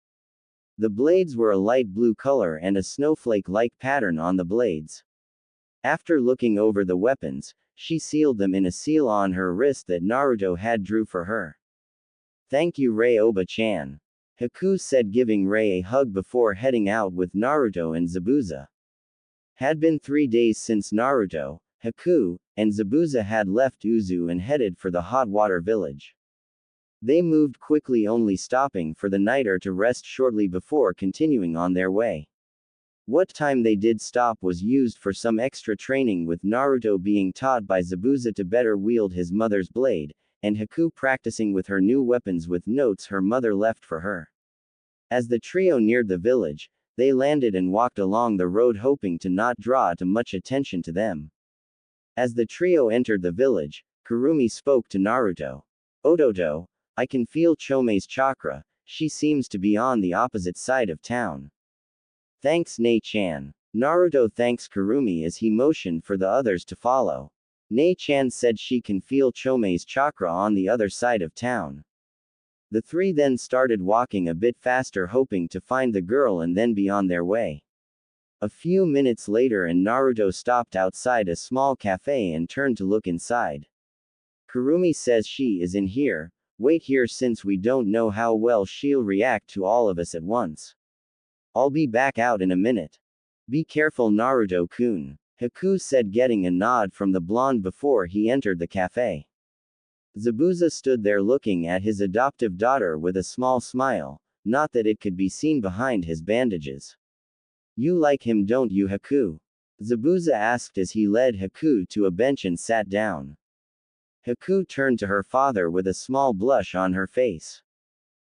The blades were a light blue color and a snowflake-like pattern on the blades. After looking over the weapons, she sealed them in a seal on her wrist that Naruto had drew for her. Thank you, Ray Oba-chan. Haku said, giving Ray a hug before heading out with Naruto and Zabuza. Had been 3 days since Naruto, Haku, and Zabuza had left Uzu and headed for the hot water village. They moved quickly, only stopping for the night or to rest shortly before continuing on their way. What time they did stop was used for some extra training, with Naruto being taught by Zabuza to better wield his mother's blade, and Haku practicing with her new weapons with notes her mother left for her. As the trio neared the village, they landed and walked along the road, hoping to not draw too much attention to them. As the trio entered the village, Kurumi spoke to Naruto. Ototo, I can feel Chome's chakra, she seems to be on the opposite side of town. Thanks, Nei-chan. Naruto thanks Kurumi as he motioned for the others to follow. Nei-chan said she can feel Chome's chakra on the other side of town. The three then started walking a bit faster, hoping to find the girl and then be on their way. A few minutes later, and Naruto stopped outside a small cafe and turned to look inside. Kurumi says she is in here. Wait here since we don't know how well she'll react to all of us at once. I'll be back out in a minute. Be careful, Naruto-kun, Haku said, getting a nod from the blonde before he entered the cafe. Zabuza stood there looking at his adoptive daughter with a small smile, not that it could be seen behind his bandages. You like him, don't you, Haku? Zabuza asked as he led Haku to a bench and sat down. Haku turned to her father with a small blush on her face.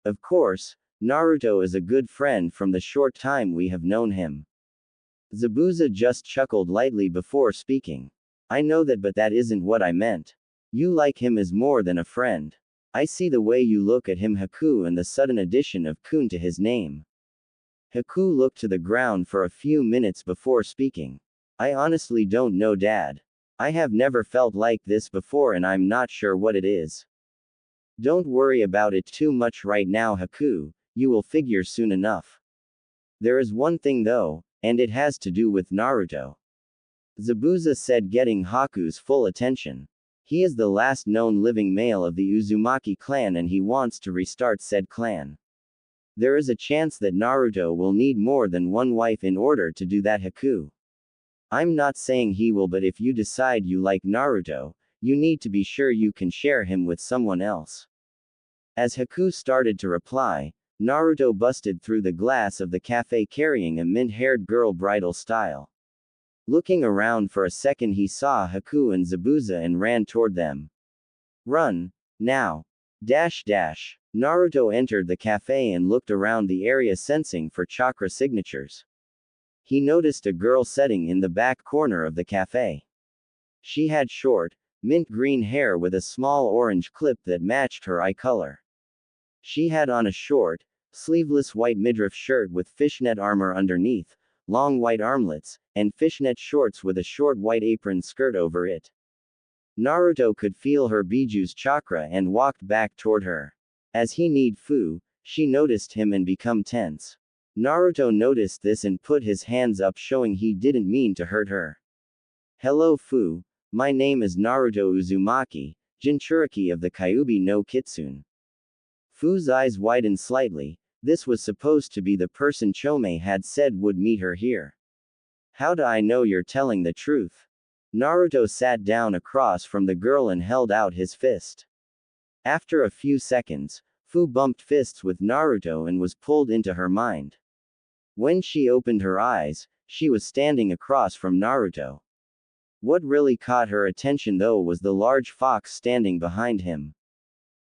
Of course, Naruto is a good friend from the short time we have known him. Zabuza just chuckled lightly before speaking. I know that, but that isn't what I meant. You like him as more than a friend. I see the way you look at him, Haku, and the sudden addition of kun to his name. Haku looked to the ground for a few minutes before speaking. I honestly don't know, Dad. I have never felt like this before and I'm not sure what it is. Don't worry about it too much right now, Haku, you will figure soon enough. There is one thing though, and it has to do with Naruto. Zabuza said, getting Haku's full attention. He is the last known living male of the Uzumaki clan and he wants to restart said clan. There is a chance that Naruto will need more than one wife in order to do that, Haku. I'm not saying he will, but if you decide you like Naruto, you need to be sure you can share him with someone else. As Haku started to reply, Naruto busted through the glass of the cafe carrying a mint-haired girl bridal style. Looking around for a second, he saw Haku and Zabuza and ran toward them. Run, now. Dash dash. Naruto entered the cafe and looked around the area, sensing for chakra signatures. He noticed a girl sitting in the back corner of the cafe. She had short, mint green hair with a small orange clip that matched her eye color. She had on a short, sleeveless white midriff shirt with fishnet armor underneath, long white armlets, and fishnet shorts with a short white apron skirt over it. Naruto could feel her Biju's chakra and walked back toward her. As he need Fu, she noticed him and become tense. Naruto noticed this and put his hands up, showing he didn't mean to hurt her. Hello Fu, my name is Naruto Uzumaki, Jinchuriki of the Kyuubi no Kitsune. Fu's eyes widened slightly. This was supposed to be the person Chome had said would meet her here. How do I know you're telling the truth? Naruto sat down across from the girl and held out his fist. After a few seconds, Fu bumped fists with Naruto and was pulled into her mind. When she opened her eyes, she was standing across from Naruto. What really caught her attention though was the large fox standing behind him.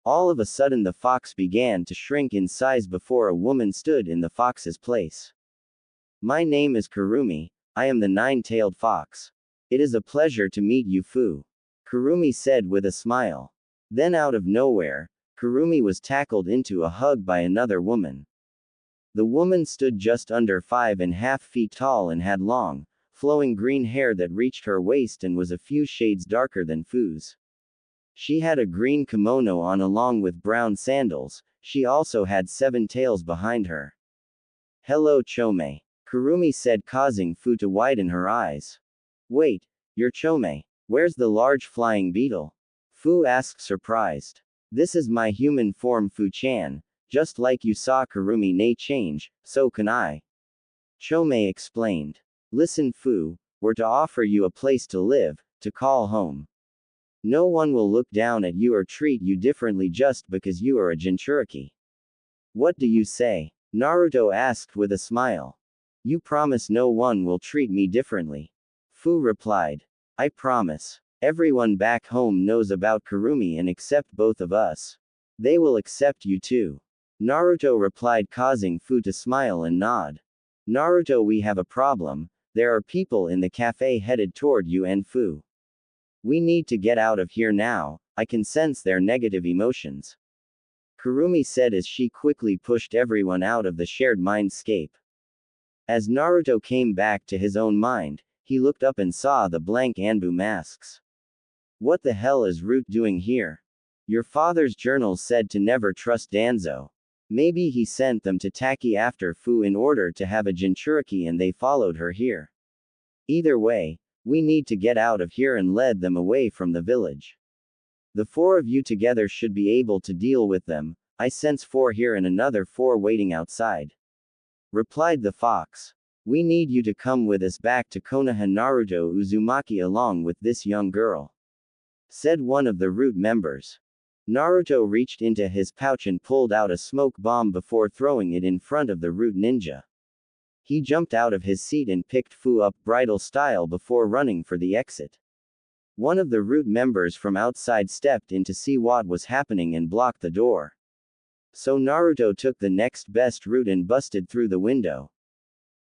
All of a sudden the fox began to shrink in size before a woman stood in the fox's place. My name is Kurumi, I am the nine-tailed fox. It is a pleasure to meet you, Fu. Kurumi said with a smile. Then out of nowhere, Kurumi was tackled into a hug by another woman. The woman stood just under 5.5 feet tall and had long, flowing green hair that reached her waist and was a few shades darker than Fu's. She had a green kimono on along with brown sandals. She also had 7 tails behind her. Hello Chome, Kurumi said, causing Fu to widen her eyes. Wait, you're Chome. Where's the large flying beetle? Fu asked, surprised. This is my human form, Fu-chan. Just like you saw Kurumi Nei change, so can I. Chome explained. Listen Fu, we're to offer you a place to live, to call home. No one will look down at you or treat you differently just because you are a Jinchuriki. What do you say? Naruto asked with a smile. You promise no one will treat me differently? Fu replied. I promise. Everyone back home knows about Kurumi and except both of us. They will accept you too. Naruto replied, causing Fu to smile and nod. Naruto, we have a problem. There are people in the cafe headed toward you and Fu. We need to get out of here now. I can sense their negative emotions. Kurumi said as she quickly pushed everyone out of the shared mindscape. As Naruto came back to his own mind, he looked up and saw the blank Anbu masks. What the hell is Root doing here? Your father's journal said to never trust Danzo. Maybe he sent them to Taki after Fu in order to have a Jinchuriki and they followed her here. Either way, we need to get out of here and lead them away from the village. The four of you together should be able to deal with them. I sense 4 here and another 4 waiting outside. Replied the fox. We need you to come with us back to Konoha. Naruto Uzumaki along with this young girl. Said one of the Root members. Naruto reached into his pouch and pulled out a smoke bomb before throwing it in front of the Root ninja. He jumped out of his seat and picked Fu up bridal style before running for the exit. One of the Root members from outside stepped in to see what was happening and blocked the door. So Naruto took the next best route and busted through the window.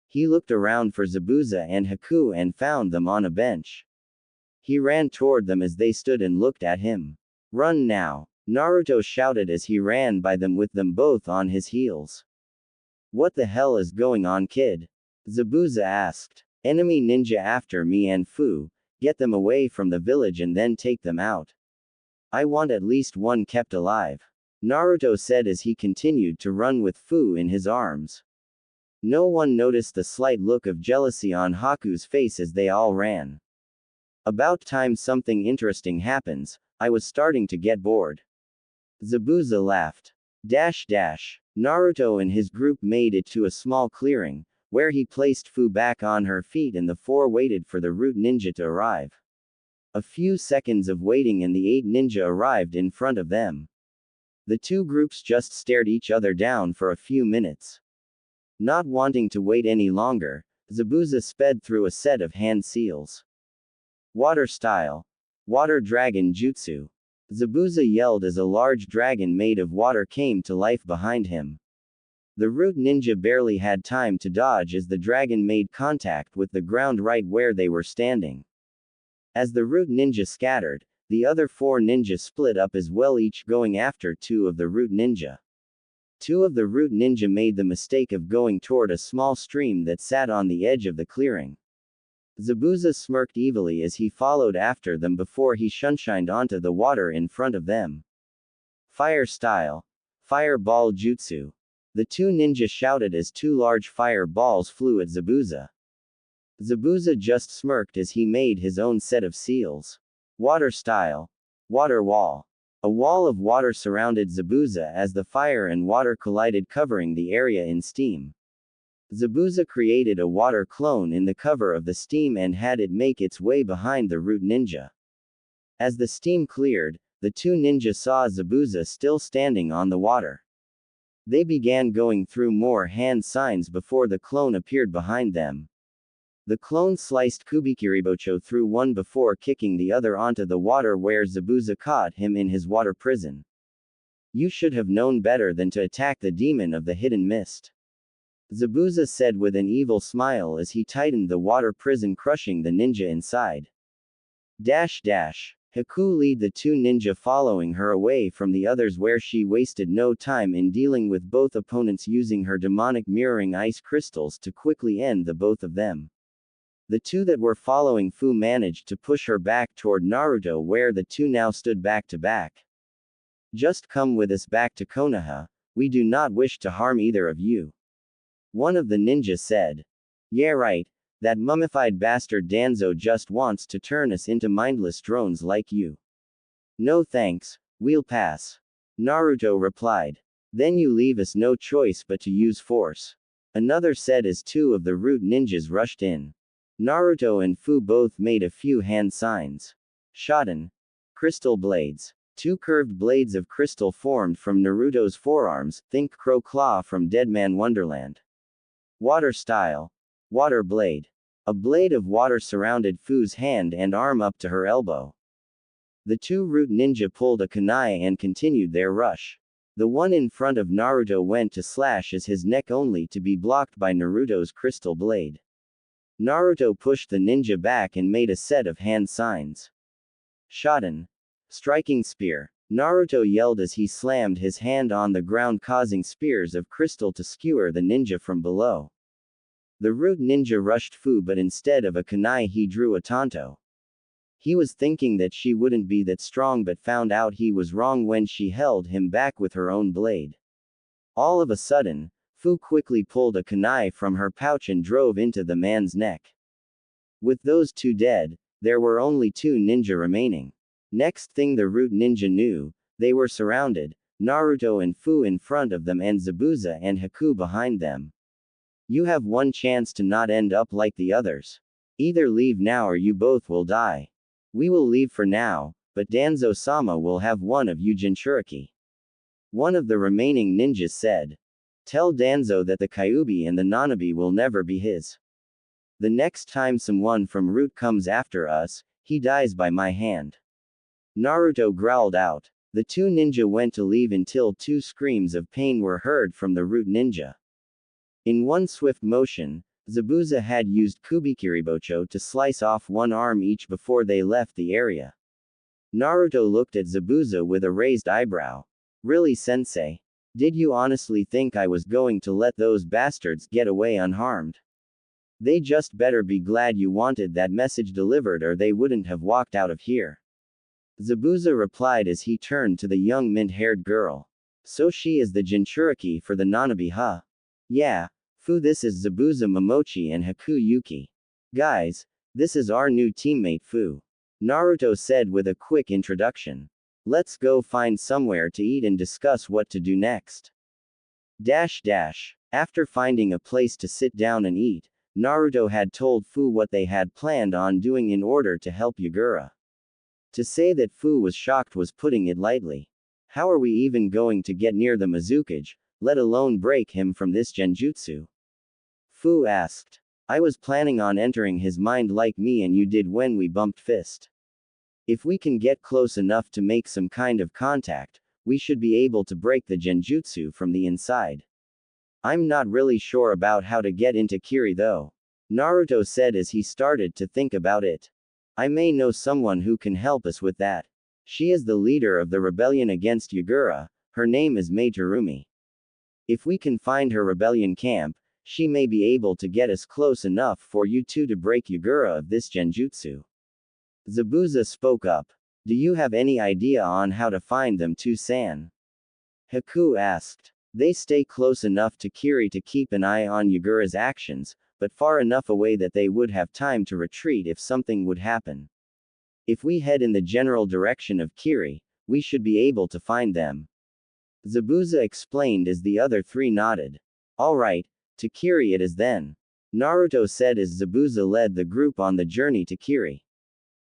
He looked around for Zabuza and Haku and found them on a bench. He ran toward them as they stood and looked at him. Run now! Naruto shouted as he ran by them with them both on his heels. What the hell is going on, kid? Zabuza asked. Enemy ninja after me and Fu, get them away from the village and then take them out. I want at least one kept alive. Naruto said as he continued to run with Fu in his arms. No one noticed the slight look of jealousy on Haku's face as they all ran. About time something interesting happens, I was starting to get bored. Zabuza laughed. Naruto and his group made it to a small clearing, where he placed Fu back on her feet and the 4 waited for the Root ninja to arrive. A few seconds of waiting and the 8 ninja arrived in front of them. The 2 groups just stared each other down for a few minutes. Not wanting to wait any longer, Zabuza sped through a set of hand seals. Water style. Water dragon jutsu. Zabuza yelled as a large dragon made of water came to life behind him. The Root ninja barely had time to dodge as the dragon made contact with the ground right where they were standing. As the Root ninja scattered, the other 4 ninja split up as well, each going after 2 of the Root ninja. 2 of the Root ninja made the mistake of going toward a small stream that sat on the edge of the clearing. Zabuza smirked evilly as he followed after them before he shunshined onto the water in front of them. Fire style. Fireball jutsu. The 2 ninja shouted as 2 large fire balls flew at Zabuza. Zabuza just smirked as he made his own set of seals. Water style. Water wall. A wall of water surrounded Zabuza as the fire and water collided, covering the area in steam. Zabuza created a water clone in the cover of the steam and had it make its way behind the Root ninja. As the steam cleared, the 2 ninja saw Zabuza still standing on the water. They began going through more hand signs before the clone appeared behind them. The clone sliced Kubikiribocho through one before kicking the other onto the water where Zabuza caught him in his water prison. You should have known better than to attack the demon of the hidden mist. Zabuza said with an evil smile as he tightened the water prison, crushing the ninja inside. Haku led the 2 ninja, following her away from the others where she wasted no time in dealing with both opponents, using her demonic mirroring ice crystals to quickly end the both of them. The 2 that were following Fu managed to push her back toward Naruto where the 2 now stood back to back. Just come with us back to Konoha, we do not wish to harm either of you. One of the ninjas said. Yeah right, that mummified bastard Danzo just wants to turn us into mindless drones like you. No thanks, we'll pass. Naruto replied. Then you leave us no choice but to use force. Another said as 2 of the Root ninjas rushed in. Naruto and Fu both made a few hand signs. Shoten. Crystal blades. Two curved blades of crystal formed from Naruto's forearms, think Crow Claw from Deadman Wonderland. Water style. Water blade. A blade of water surrounded Fu's hand and arm up to her elbow. The two root ninja pulled a kunai and continued their rush. The one in front of Naruto went to slash his neck only to be blocked by Naruto's crystal blade. Naruto pushed the ninja back and made a set of hand signs. Shoten. Striking spear. Naruto yelled as he slammed his hand on the ground, causing spears of crystal to skewer the ninja from below. The root ninja rushed Fu, but instead of a kunai he drew a tanto. He was thinking that she wouldn't be that strong, but found out he was wrong when she held him back with her own blade. All of a sudden, Fu quickly pulled a kunai from her pouch and drove into the man's neck. With those two dead, there were only two ninja remaining. Next thing the root ninja knew, they were surrounded, Naruto and Fu in front of them and Zabuza and Haku behind them. You have one chance to not end up like the others. Either leave now or you both will die. We will leave for now, but Danzo-sama will have one of you Jinchuriki. One of the remaining ninjas said. Tell Danzo that the Kyuubi and the Nanabi will never be his. The next time someone from Root comes after us, he dies by my hand. Naruto growled out. The two ninja went to leave until two screams of pain were heard from the root ninja. In one swift motion, Zabuza had used Kubikiribocho to slice off one arm each before they left the area. Naruto looked at Zabuza with a raised eyebrow. Really, sensei? Did you honestly think I was going to let those bastards get away unharmed? They just better be glad you wanted that message delivered, or they wouldn't have walked out of here. Zabuza replied as he turned to the young mint-haired girl. So she is the Jinchuriki for the Nanabi, huh? Yeah. Fu, this is Zabuza Momochi and Haku Yuki. Guys, this is our new teammate Fu. Naruto said with a quick introduction. Let's go find somewhere to eat and discuss what to do next. After finding a place to sit down and eat, Naruto had told Fu what they had planned on doing in order to help Yagura. To say that Fu was shocked was putting it lightly. How are we even going to get near the Mizukage, let alone break him from this genjutsu? Fu asked. I was planning on entering his mind like me and you did when we bumped fist. If we can get close enough to make some kind of contact, we should be able to break the genjutsu from the inside. I'm not really sure about how to get into Kiri though. Naruto said as he started to think about it. I may know someone who can help us with that. She is the leader of the rebellion against Yagura, her name is Mei Terumi. If we can find her rebellion camp, she may be able to get us close enough for you two to break Yagura of this genjutsu. Zabuza spoke up. Do you have any idea on how to find them too, San? Haku asked. They stay close enough to Kiri to keep an eye on Yagura's actions, but far enough away that they would have time to retreat if something would happen. If we head in the general direction of Kiri, we should be able to find them. Zabuza explained as the other three nodded. Alright, to Kiri it is then. Naruto said as Zabuza led the group on the journey to Kiri.